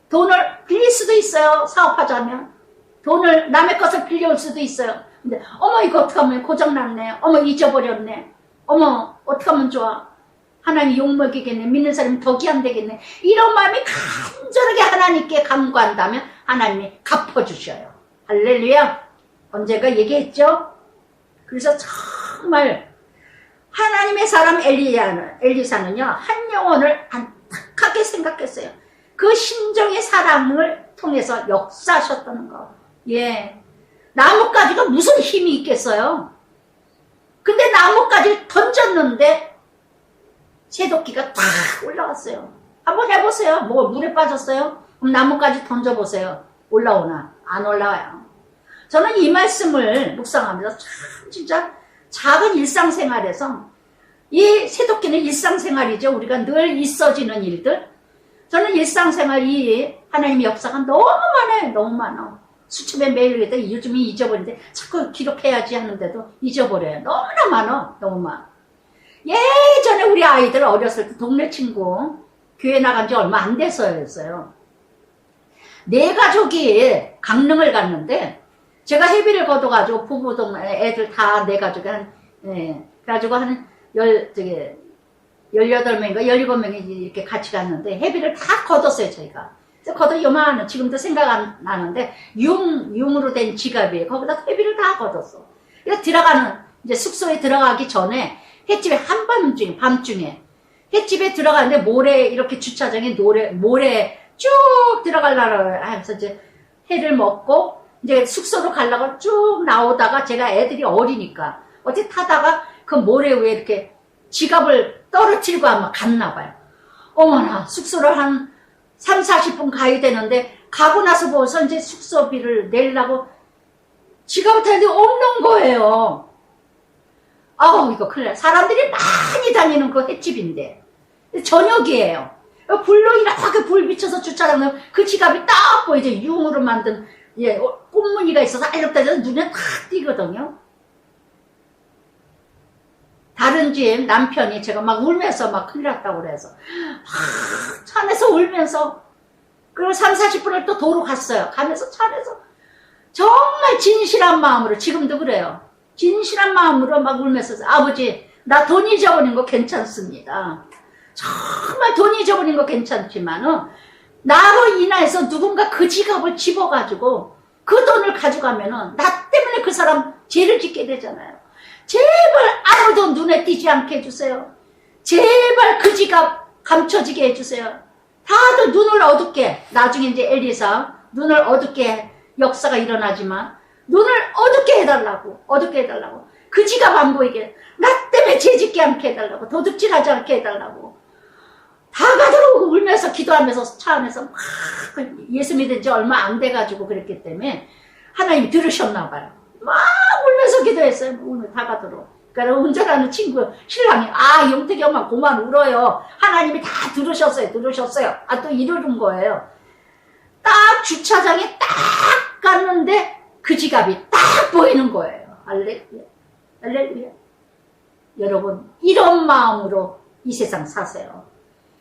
돈을 빌릴 수도 있어요. 사업하자면. 돈을, 남의 것을 빌려올 수도 있어요. 근데, 어머, 이거 어떡하면 고장났네. 어머, 잊어버렸네. 어머, 어떡하면 좋아. 하나님 욕먹이겠네. 믿는 사람이 덕이 안 되겠네. 이런 마음이 간절하게 하나님께 간구한다면 하나님이 갚아주셔요. 할렐루야. 언제가 얘기했죠? 그래서 정말 하나님의 사람 엘리사는요, 한 영혼을 안타깝게 생각했어요. 그 심정의 사랑을 통해서 역사하셨다는 거. 예. 나뭇가지가 무슨 힘이 있겠어요? 근데 나뭇가지를 던졌는데 새도끼가 탁 올라왔어요. 한번 해보세요. 뭐 물에 빠졌어요? 그럼 나뭇가지 던져보세요. 올라오나? 안 올라와요. 저는 이 말씀을 묵상하면서 참 진짜 작은 일상생활에서 이 새도끼는 일상생활이죠. 우리가 늘 있어지는 일들. 저는 일상생활 이 하나님의 역사가 너무 많아요. 너무 많아. 수첩에 매일 그랬다. 요즘에 잊어버리는데 자꾸 기록해야지 하는데도 잊어버려요. 너무나 많아. 너무 많아. 예전에 우리 아이들 어렸을 때 동네 친구 교회 나간 지 얼마 안 돼서였어요. 네 가족이 강릉을 갔는데 제가 회비를 걷어가지고 부부동 애들 다 네 가족이 그래가지고 한 18명인가 17명이 이렇게 같이 갔는데 회비를 다 걷었어요, 저희가. 그래서 걷어 요만한, 지금도 생각 안 나는데, 융으로 된 지갑이에요. 거기다 회비를 다 걷었어. 그래서 이제 숙소에 들어가기 전에 횟집에 밤중에 횟집에 들어가는데 모래, 이렇게 주차장에 모래 쭉 들어가려고 해서 이제 회를 먹고, 이제 숙소로 가려고 쭉 나오다가 제가 애들이 어리니까, 어디 타다가 그 모래 위에 이렇게 지갑을 떨어뜨리고 아마 갔나 봐요. 어머나, 숙소를 한 3, 40분 가야 되는데, 가고 나서 벌써 이제 숙소비를 내려고 지갑을 타는데 없는 거예요. 아우, 이거 큰일 나. 사람들이 많이 다니는 그 횟집인데, 저녁이에요. 불로 이렇게 불 비춰서 주차장 넣으면 그 지갑이 딱 보이죠. 융으로 만든, 예, 꽃무늬가 있어서 이렇게 해서 눈에 탁 띄거든요. 다른 집 남편이 제가 막 울면서 막 큰일 났다고 그래서 차 안에서 울면서 그리고 3, 40분을 또 도로 갔어요. 가면서 차 안에서 정말 진실한 마음으로 지금도 그래요. 진실한 마음으로 막 울면서 아버지 나 돈 잊어버린 거 괜찮습니다. 정말 돈 잊어버린 거 괜찮지만은 나로 인해서 누군가 그 지갑을 집어가지고 그 돈을 가져가면은 나 때문에 그 사람 죄를 짓게 되잖아요. 제발 아무도 눈에 띄지 않게 해주세요. 제발 그 지갑 감춰지게 해주세요. 다들 눈을 어둡게, 나중에 이제 엘리사 눈을 어둡게 역사가 일어나지만 눈을 어둡게 해달라고, 어둡게 해달라고. 그 지갑 안 보이게, 나 때문에 죄짓게 않게 해달라고, 도둑질하지 않게 해달라고. 다 가도록 울면서 기도하면서 차 안에서 막 예수 믿은 지 얼마 안 돼가지고 그랬기 때문에 하나님이 들으셨나 봐요. 막 울면서 기도했어요. 울면 다 가도록. 그러니까 운전하는 친구 신랑이 영택이 엄마 그만 울어요. 하나님이 다 들으셨어요. 또 이러는 거예요. 딱 주차장에 딱 갔는데 그 지갑이 딱 보이는 거예요. 할렐루야. 할렐루야. 여러분 이런 마음으로 이 세상 사세요.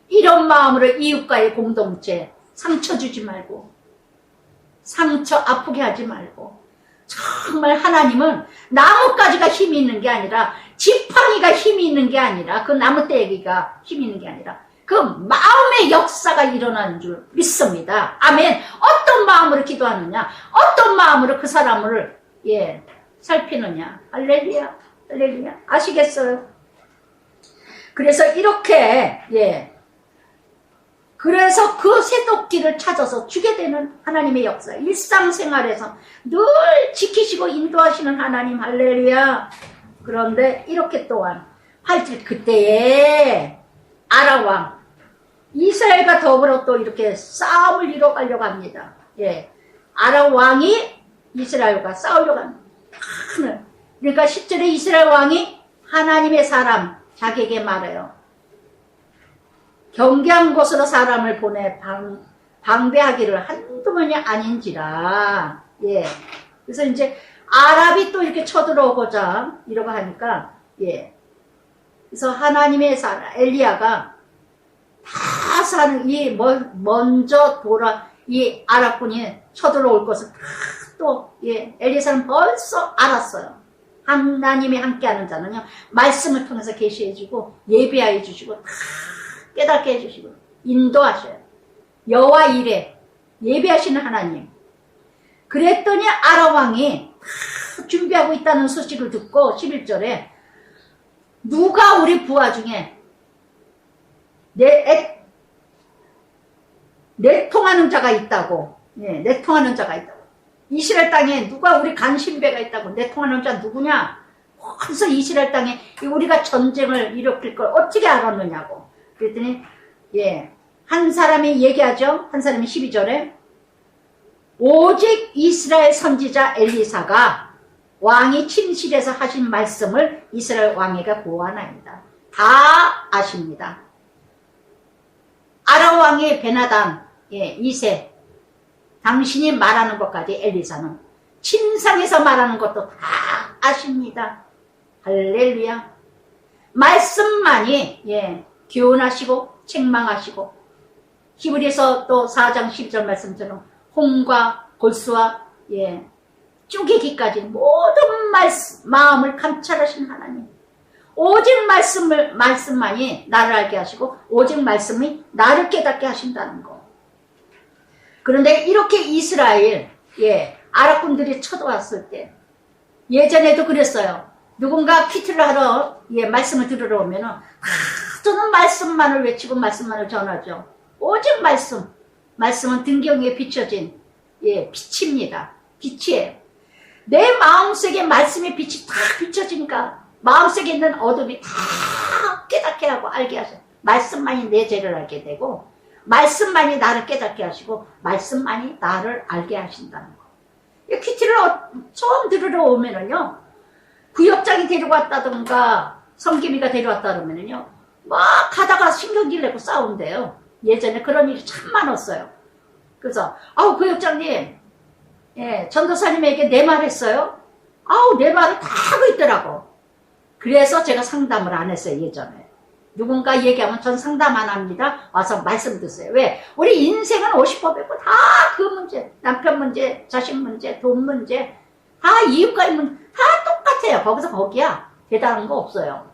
이런 마음으로 이웃과의 공동체 상처 주지 말고 상처 아프게 하지 말고 정말 하나님은 나뭇가지가 힘이 있는 게 아니라 지팡이가 힘이 있는 게 아니라 그 나무떼기가 힘이 있는 게 아니라 그 마음의 역사가 일어나는 줄 믿습니다. 아멘. 어떤 마음으로 기도하느냐, 어떤 마음으로 그 사람을 살피느냐. 할렐루야. 할렐루야. 아시겠어요? 그래서 이렇게 그래서 그 새도끼를 찾아서 주게 되는 하나님의 역사. 일상생활에서 늘 지키시고 인도하시는 하나님. 할렐루야. 그런데 이렇게 또한 8절 그때에 아람왕 이스라엘과 더불어 또 이렇게 싸움을 이뤄가려고 합니다. 아람왕이 이스라엘과 싸우려고 합니다. 그러니까 10절에 이스라엘 왕이 하나님의 사람 자기에게 말해요. 경계한 곳으로 사람을 보내 방배하기를 한두 번이 아닌지라. 그래서 이제 아랍이 또 이렇게 쳐들어오고자 이러고 하니까 그래서 하나님의 사람 엘리야가 다 사는 먼저 이 아랍군이 쳐들어올 것을 또 엘리사는 벌써 알았어요. 하나님이 함께하는 자는요, 말씀을 통해서 계시해주고 예비하여 주시고 다 깨닫게 해주시고 인도하셔요. 여호와 이레, 예비하시는 하나님. 그랬더니 아람 왕이 다 준비하고 있다는 소식을 듣고 11절에 누가 우리 부하 중에 내통하는 자가 있다고, 내통하는 자가 있다고. 이스라엘 땅에 누가 우리 간신배가 있다고. 내통하는 자 누구냐? 그래서 이스라엘 땅에 우리가 전쟁을 일으킬 걸 어떻게 알았느냐고. 그랬더니 한 사람이 얘기하죠. 한 사람이 12절에 오직 이스라엘 선지자 엘리사가 왕이 침실에서 하신 말씀을 이스라엘 왕에게 보아나이다. 다 아십니다. 아람 왕의 베나단 2세, 당신이 말하는 것까지 엘리사는 침상에서 말하는 것도 다 아십니다. 할렐루야. 말씀만이 교훈하시고 책망하시고, 히브리서 또 4장 12절 말씀처럼 홍과 골수와 쪼개기까지 모든 마음을 감찰하신 하나님. 오직 말씀만이 나를 알게 하시고 오직 말씀이 나를 깨닫게 하신다는 거. 그런데 이렇게 이스라엘 아랍군들이 쳐들어왔을 때, 예전에도 그랬어요. 누군가 퀴트를 하러 말씀을 들으러 오면은 저는 말씀만을 외치고 말씀만을 전하죠. 오직 말씀은 등경에 비춰진 빛입니다. 빛이에요. 내 마음속에 말씀의 빛이 다 비춰지니까 마음속에 있는 어둠이 다 깨닫게 하고 알게 하셔요. 말씀만이 내 죄를 알게 되고 말씀만이 나를 깨닫게 하시고 말씀만이 나를 알게 하신다는 거. 퀴티를 처음 들으러 오면은요, 구역장이 데려왔다든가 성김이가 데려왔다 그러면은요, 막 가다가 신경질 내고 싸운대요. 예전에 그런 일이 참 많았어요. 그래서 구역장님, 전도사님에게 내 말 했어요? 내 말을 다 하고 있더라고. 그래서 제가 상담을 안 했어요. 예전에 누군가 얘기하면 전 상담 안 합니다. 와서 말씀 듣세요. 왜? 우리 인생은 50법 있고 다 그 문제, 남편 문제, 자식 문제, 돈 문제, 다 이웃과의 문제 다 똑같아요. 거기서 거기야. 대단한 거 없어요.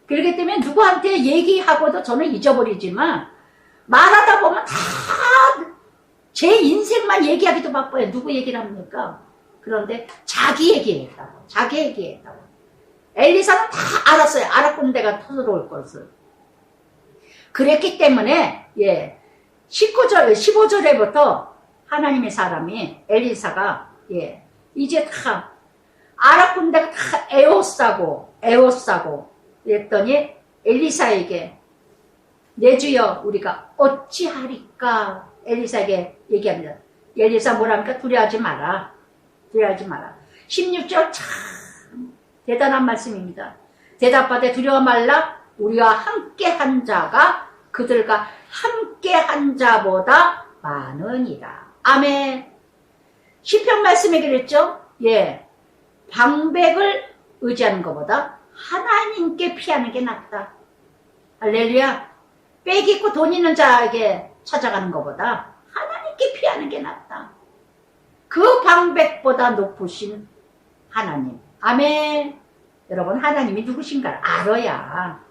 그렇기 때문에 누구한테 얘기하고도 저는 잊어버리지만 말하다 보면 다 제 인생만 얘기하기도 바빠요. 누구 얘기를 합니까? 그런데 자기 얘기했다고. 자기 얘기했다고. 엘리사는 다 알았어요. 아랍군대가 터들어올 것을. 그랬기 때문에 15절에부터 하나님의 사람이 엘리사가 이제 다 아랍군대가 다 에워싸고 그랬더니 엘리사에게 내 주여 우리가 어찌하리까 엘리사에게 얘기합니다. 엘리사 뭐랍니까? 두려워하지 마라. 16절 참 대단한 말씀입니다. 대답하되 두려워 말라. 우리와 함께한 자가 그들과 함께한 자보다 많으니라. 아멘. 시편 말씀에 그랬죠? 방백을 의지하는 것보다 하나님께 피하는 게 낫다. 할렐루야. 빽 있고 돈 있는 자에게 찾아가는 것보다 하나님께 피하는 게 낫다. 그 방백보다 높으신 하나님. 아멘. 여러분, 하나님이 누구신가를 알아야.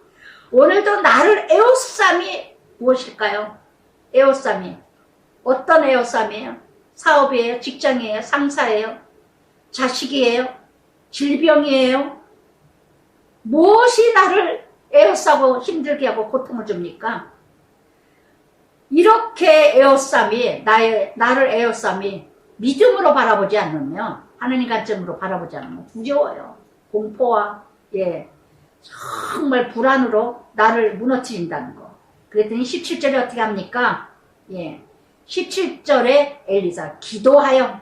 오늘도 나를 에워쌈이 무엇일까요? 에워쌈이 어떤 에워쌈이에요? 사업이에요? 직장이에요? 상사예요? 자식이에요? 질병이에요? 무엇이 나를 에워싸고 힘들게 하고 고통을 줍니까? 이렇게 에워쌈이 나를 에워쌈이 믿음으로 바라보지 않으면, 하나님 관점으로 바라보지 않으면 두려워요. 공포와 정말 불안으로 나를 무너뜨린다는 거. 그랬더니 17절에 어떻게 합니까? 17절에 엘리사 기도하여.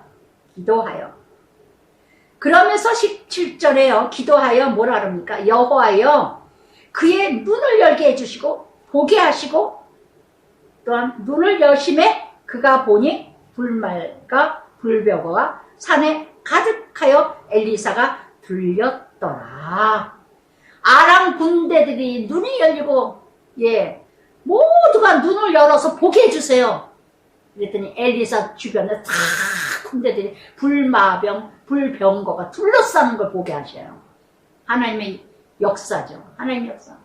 그러면서 17절에요. 기도하여 뭐라 그럽니까? 여호와여 그의 눈을 열게 해주시고 보게 하시고 또한 눈을 여심해 그가 보니 불말과 불벽과 산에 가득하여 엘리사가 들렸더라. 아람 군대들이 눈이 열리고 모두가 눈을 열어서 보게 해주세요. 그랬더니 엘리사 주변에 다 군대들이 불마병, 불병거가 둘러싸는 걸 보게 하셔요. 하나님의 역사죠. 하나님의 역사.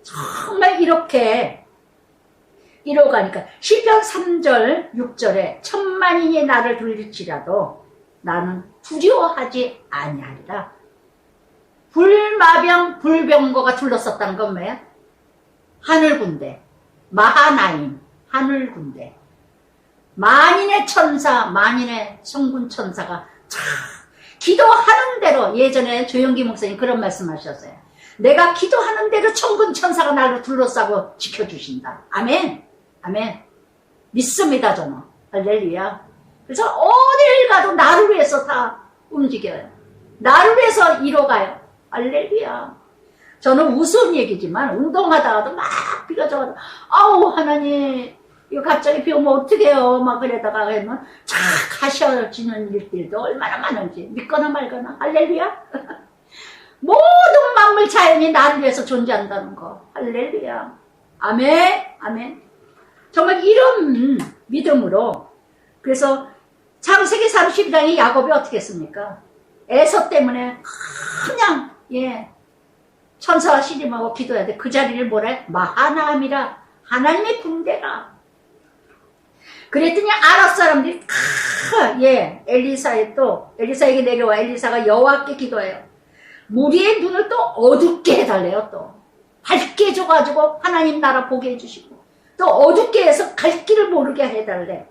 정말 이렇게 이뤄가니까 시편 3절 6절에 천만인이 나를 둘릴지라도 나는 두려워하지 아니하리라. 불마병, 불병거가 둘러쌌다는 건 뭐예요? 하늘군대, 마하나임, 하늘군대. 만인의 천사, 만인의 성군 천사가 참 기도하는 대로, 예전에 조영기 목사님 그런 말씀하셨어요. 내가 기도하는 대로 천군 천사가 나를 둘러싸고 지켜주신다. 아멘. 아멘. 믿습니다, 저는. 할렐루야. 그래서 어딜 가도 나를 위해서 다 움직여요. 나를 위해서 이뤄가요. 할렐루야. 저는 우스운 얘기지만 운동하다가도 막 비가 져가지고 아우 하나님 이거 갑자기 비 오면 어떡해요 막 그러다가 하면 착 하셔지는 일들도 얼마나 많은지 믿거나 말거나. 할렐루야. 모든 만물 자연이 나를 위해서 존재한다는 거. 할렐루야. 아멘. 아멘. 정말 이런 믿음으로. 그래서 창세기 32장에 야곱이 어떻게 했습니까? 에서 때문에 그냥 천사와 씨름하고 기도해야 돼. 그 자리를 뭐래? 마하나임이라. 하나님의 군대라. 그랬더니 아랍 사람들이 엘리사에게 내려와. 엘리사가 여호와께 기도해요. 무리의 눈을 또 어둡게 해달래요. 또 밝게 해줘가지고 하나님 나라 보게 해주시고 또 어둡게 해서 갈 길을 모르게 해달래.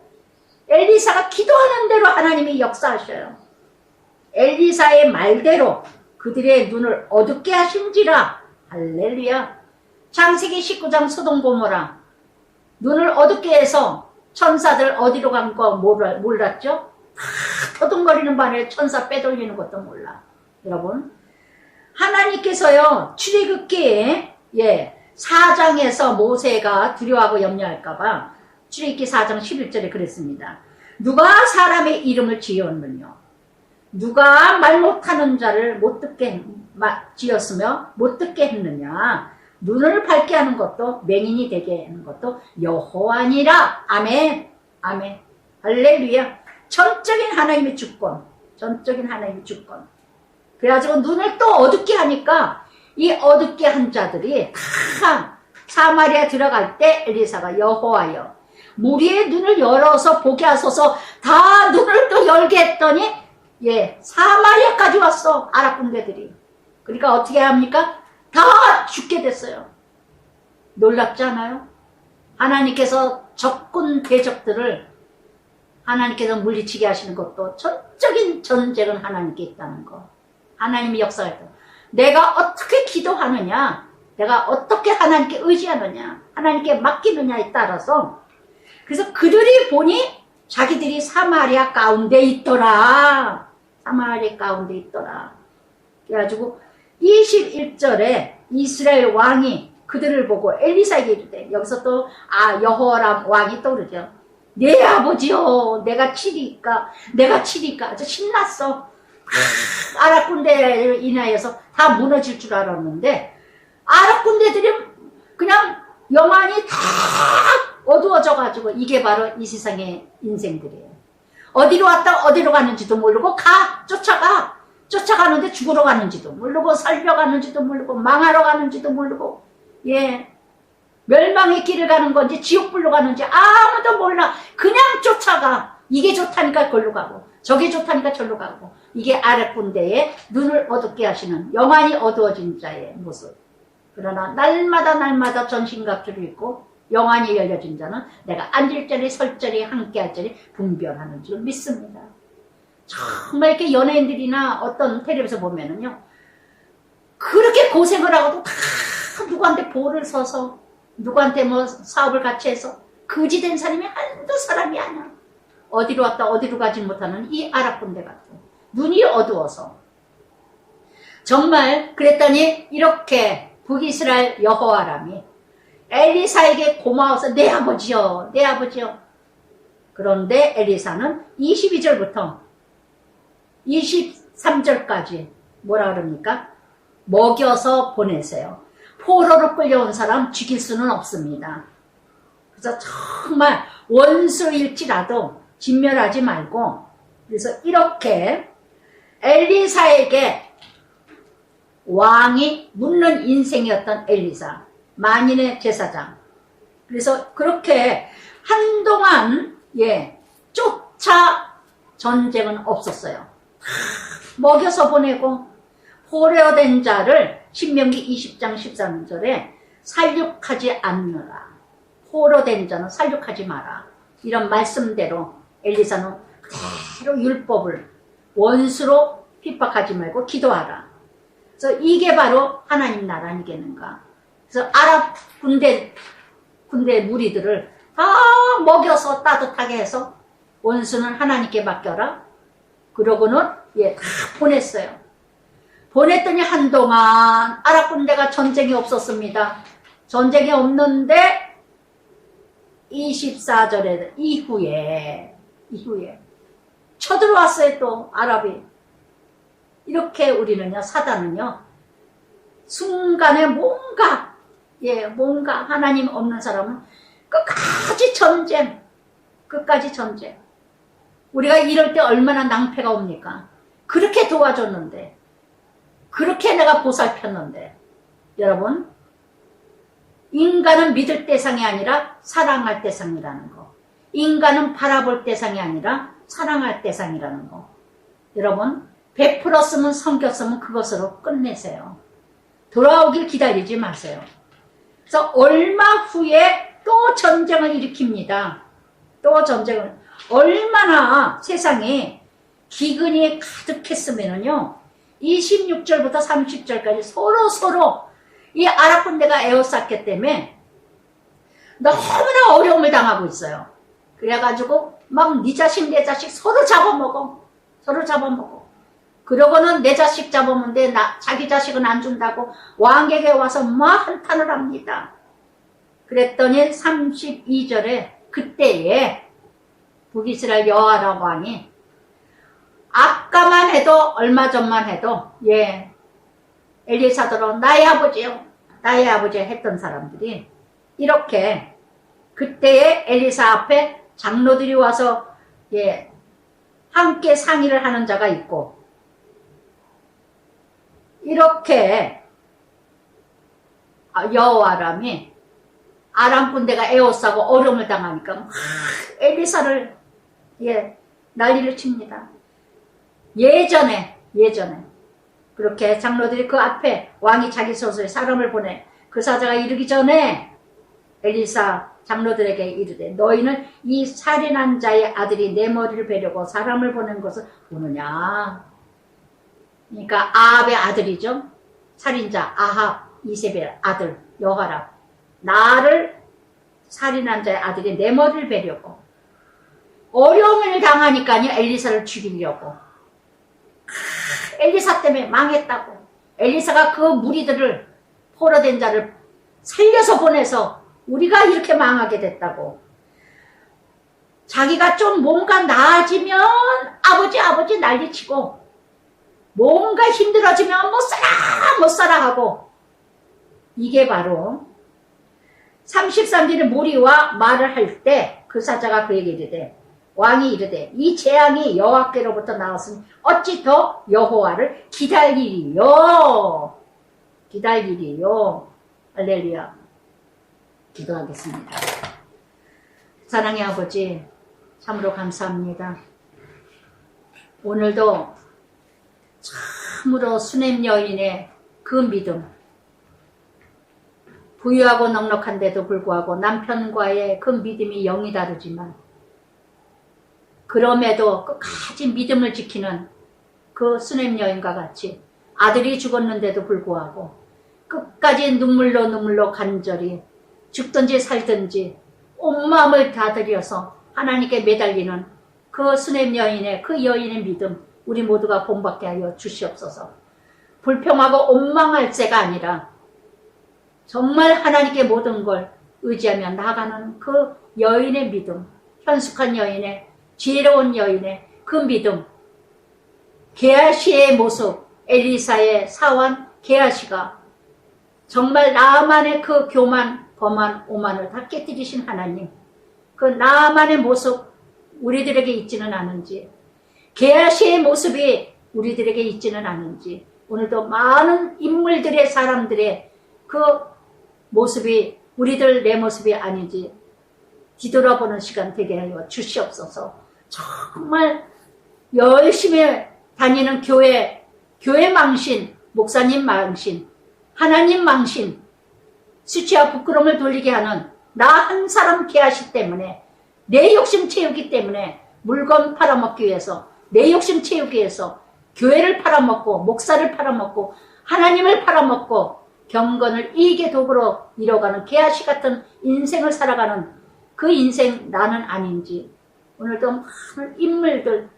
엘리사가 기도하는 대로 하나님이 역사하셔요. 엘리사의 말대로 그들의 눈을 어둡게 하신지라. 할렐루야. 창세기 19장 소돔 고모라 눈을 어둡게 해서 천사들 어디로 간 거 몰랐죠? 터둥거리는 반에 천사 빼돌리는 것도 몰라. 여러분 하나님께서요 출애굽기에 4장에서 모세가 두려워하고 염려할까봐 출애굽기 4장 11절에 그랬습니다. 누가 사람의 이름을 지었느냐? 누가 말 못하는 자를 못 듣게 지었으며 못 듣게 했느냐? 눈을 밝게 하는 것도 맹인이 되게 하는 것도 여호와니라. 아멘. 아멘. 할렐루야. 전적인 하나님의 주권. 전적인 하나님의 주권. 그래가지고 눈을 또 어둡게 하니까 이 어둡게 한 자들이 다 사마리아 들어갈 때 엘리사가 여호와여 무리의 눈을 열어서 보게 하소서. 다 눈을 또 열게 했더니 사마리아까지 왔어. 아랍 군대들이. 그러니까 어떻게 합니까? 다 죽게 됐어요. 놀랍지 않아요? 하나님께서 적군 대적들을 하나님께서 물리치게 하시는 것도 전적인 전쟁은 하나님께 있다는 거. 하나님이 역사가 있다. 내가 어떻게 기도하느냐, 내가 어떻게 하나님께 의지하느냐, 하나님께 맡기느냐에 따라서. 그래서 그들이 보니 자기들이 사마리아 가운데 있더라. 사마리아 가운데 있더라. 그래가지고 21절에 이스라엘 왕이 그들을 보고 엘리사에게 이르되, 여기서 또 여호람 왕이 떠오르죠. 내 아버지요, 내가 치리까 아주 신났어. 아랍 군대에 인하여서 다 무너질 줄 알았는데 아랍 군대들이 그냥 영안이 다 어두워져 가지고, 이게 바로 이 세상의 인생들이에요. 어디로 왔다 어디로 가는지도 모르고 쫓아가는데 죽으러 가는지도 모르고 살려 가는지도 모르고 망하러 가는지도 모르고 멸망의 길을 가는 건지 지옥불로 가는지 아무도 몰라. 그냥 쫓아가. 이게 좋다니까 걸로 가고 저게 좋다니까 절로 가고. 이게 아랍 군대의 눈을 어둡게 하시는, 영안이 어두워진 자의 모습. 그러나 날마다 전신갑주를 입고 영안이 열려진 자는 내가 앉을 자리 설 자리 함께할 자리 분별하는 줄 믿습니다. 정말 이렇게 연예인들이나 어떤 텔레비에서 보면은요, 그렇게 고생을 하고도 다 누구한테 보를 서서 누구한테 뭐 사업을 같이 해서 거지된 사람이 한두 사람이 아니야. 어디로 왔다 어디로 가지 못하는 이 아랍 군대 같은 눈이 어두워서. 정말 그랬더니 이렇게 북이스라엘 여호와람이 엘리사에게 고마워서 내 아버지요. 그런데 엘리사는 22절부터 23절까지 뭐라 그럽니까? 먹여서 보내세요. 포로로 끌려온 사람 죽일 수는 없습니다. 그래서 정말 원수일지라도 진멸하지 말고, 그래서 이렇게 엘리사에게 왕이 묻는 인생이었던 엘리사, 만인의 제사장. 그래서 그렇게 한동안 쫓아 전쟁은 없었어요. 먹여서 보내고 포로된 자를 신명기 20장 13절에 살육하지 않느라, 포로된 자는 살육하지 마라, 이런 말씀대로 엘리사는 그대로 율법을 원수로 핍박하지 말고 기도하라. 그래서 이게 바로 하나님 나라 아니겠는가. 그래서 아랍 군대 무리들을 다 먹여서 따뜻하게 해서 원수는 하나님께 맡겨라. 그러고는 다 보냈어요. 보냈더니 한동안 아랍 군대가 전쟁이 없었습니다. 전쟁이 없는데 24절에 이후에 쳐들어왔어요. 또 아랍이. 이렇게 우리는요, 사단은요, 순간에 뭔가 하나님 없는 사람은 끝까지 전쟁. 우리가 이럴 때 얼마나 낭패가 옵니까? 그렇게 도와줬는데, 그렇게 내가 보살폈는데. 여러분, 인간은 믿을 대상이 아니라 사랑할 대상이라는 거. 인간은 바라볼 대상이 아니라 사랑할 대상이라는 거. 여러분, 베풀었으면 섬겼으면 그것으로 끝내세요. 돌아오길 기다리지 마세요. 그래서 얼마 후에 또 전쟁을 일으킵니다. 또 전쟁을. 얼마나 세상에 기근이 가득했으면요, 26절부터 30절까지 서로 이 아랍 군대가 에워쌌기 때문에 너무나 어려움을 당하고 있어요. 그래가지고 막 네 자식 내 자식 서로 잡아먹어. 그러고는 내 자식 잡아먹는데 자기 자식은 안 준다고 왕에게 와서 막 한탄을 합니다. 그랬더니 32절에 그때에 북이스라엘 여호와람 왕이, 아까만 해도 얼마 전만 해도 엘리사더러 나의 아버지요 했던 사람들이 이렇게 그때에 엘리사 앞에 장로들이 와서 함께 상의를 하는 자가 있고, 이렇게 여호와람이 아람 군대가 에워싸고 어려움을 당하니까 막 엘리사를 난리를 칩니다. 예전에 그렇게 장로들이 그 앞에 왕이 자기 소속의 사람을 보내 그 사자가 이르기 전에 엘리사 장로들에게 이르되, 너희는 이 살인한 자의 아들이 내 머리를 베려고 사람을 보낸 것을 보느냐. 그러니까 아합의 아들이죠. 살인자 아합, 이세벨 아들 여호와람, 나를 살인한 자의 아들이 내 머리를 베려고. 어려움을 당하니까요, 엘리사를 죽이려고. 엘리사 때문에 망했다고. 엘리사가 그 무리들을, 포로된 자를 살려서 보내서 우리가 이렇게 망하게 됐다고. 자기가 좀 뭔가 나아지면 아버지 난리치고, 뭔가 힘들어지면 못 살아 하고. 이게 바로 33절에 무리와 말을 할 때 그 사자가 그에게 이르되, 왕이 이르되, 이 재앙이 여호와께로부터 나왔으니 어찌 더 여호와를 기다리리요. 할렐루야. 기도하겠습니다. 사랑의 아버지, 참으로 감사합니다. 오늘도 참으로 수냄 여인의 그 믿음, 부유하고 넉넉한데도 불구하고 남편과의 그 믿음이 영이 다르지만 그럼에도 끝까지 믿음을 지키는 그 수냄 여인과 같이 아들이 죽었는데도 불구하고 끝까지 눈물로 간절히 죽든지 살든지 온 마음을 다 들여서 하나님께 매달리는 그 수냄 여인의, 그 여인의 믿음, 우리 모두가 본받게 하여 주시옵소서. 불평하고 원망할세가 아니라 정말 하나님께 모든 걸 의지하며 나아가는 그 여인의 믿음, 현숙한 여인의, 지혜로운 여인의 그 믿음, 게하시의 모습, 엘리사의 사환 게하시가 정말 나만의 그 교만, 거만, 오만을 다 깨뜨리신 하나님, 그 나만의 모습 우리들에게 있지는 않은지, 게하시의 모습이 우리들에게 있지는 않은지, 오늘도 많은 인물들의 사람들의 그 모습이 우리들 내 모습이 아닌지 뒤돌아보는 시간 되게 하여 주시옵소서. 정말 열심히 다니는 교회 망신, 목사님 망신, 하나님 망신, 수치와 부끄러움을 돌리게 하는 나 한 사람 게하시 때문에, 내 욕심 채우기 때문에 물건 팔아먹기 위해서, 내 욕심 채우기 위해서 교회를 팔아먹고 목사를 팔아먹고 하나님을 팔아먹고 경건을 이익의 도구로 이뤄가는 게하시 같은 인생을 살아가는 그 인생 나는 아닌지, 오늘도 많은 인물들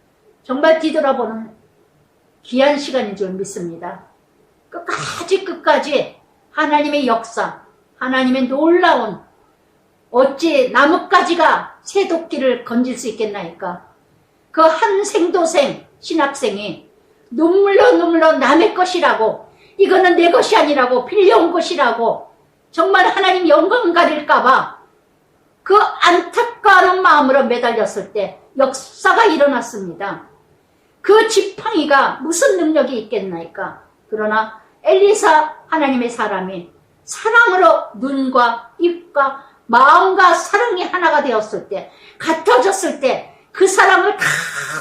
정말 뒤돌아보는 귀한 시간인 줄 믿습니다. 끝까지 하나님의 역사, 하나님의 놀라운, 어찌 나뭇가지가 새도끼를 건질 수 있겠나이까. 그 한 생도생 신학생이 눈물로 남의 것이라고, 이거는 내 것이 아니라고, 빌려온 것이라고 정말 하나님 영광 가릴까봐 그 안타까운 마음으로 매달렸을 때 역사가 일어났습니다. 그 지팡이가 무슨 능력이 있겠나이까. 그러나 엘리사 하나님의 사람이 사랑으로 눈과 입과 마음과 사랑이 하나가 되었을 때, 같아졌을 때, 그 사랑을 다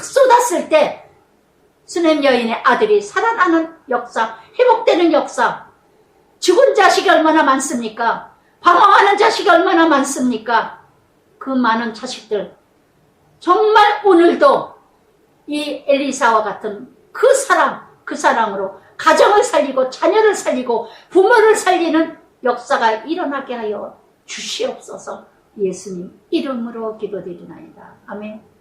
쏟았을 때 수넴 여인의 아들이 살아나는 역사, 회복되는 역사. 죽은 자식이 얼마나 많습니까? 방황하는 자식이 얼마나 많습니까? 그 많은 자식들, 정말 오늘도 이 엘리사와 같은 그 사랑으로 가정을 살리고 자녀를 살리고 부모를 살리는 역사가 일어나게 하여 주시옵소서. 예수님 이름으로 기도드리나이다. 아멘.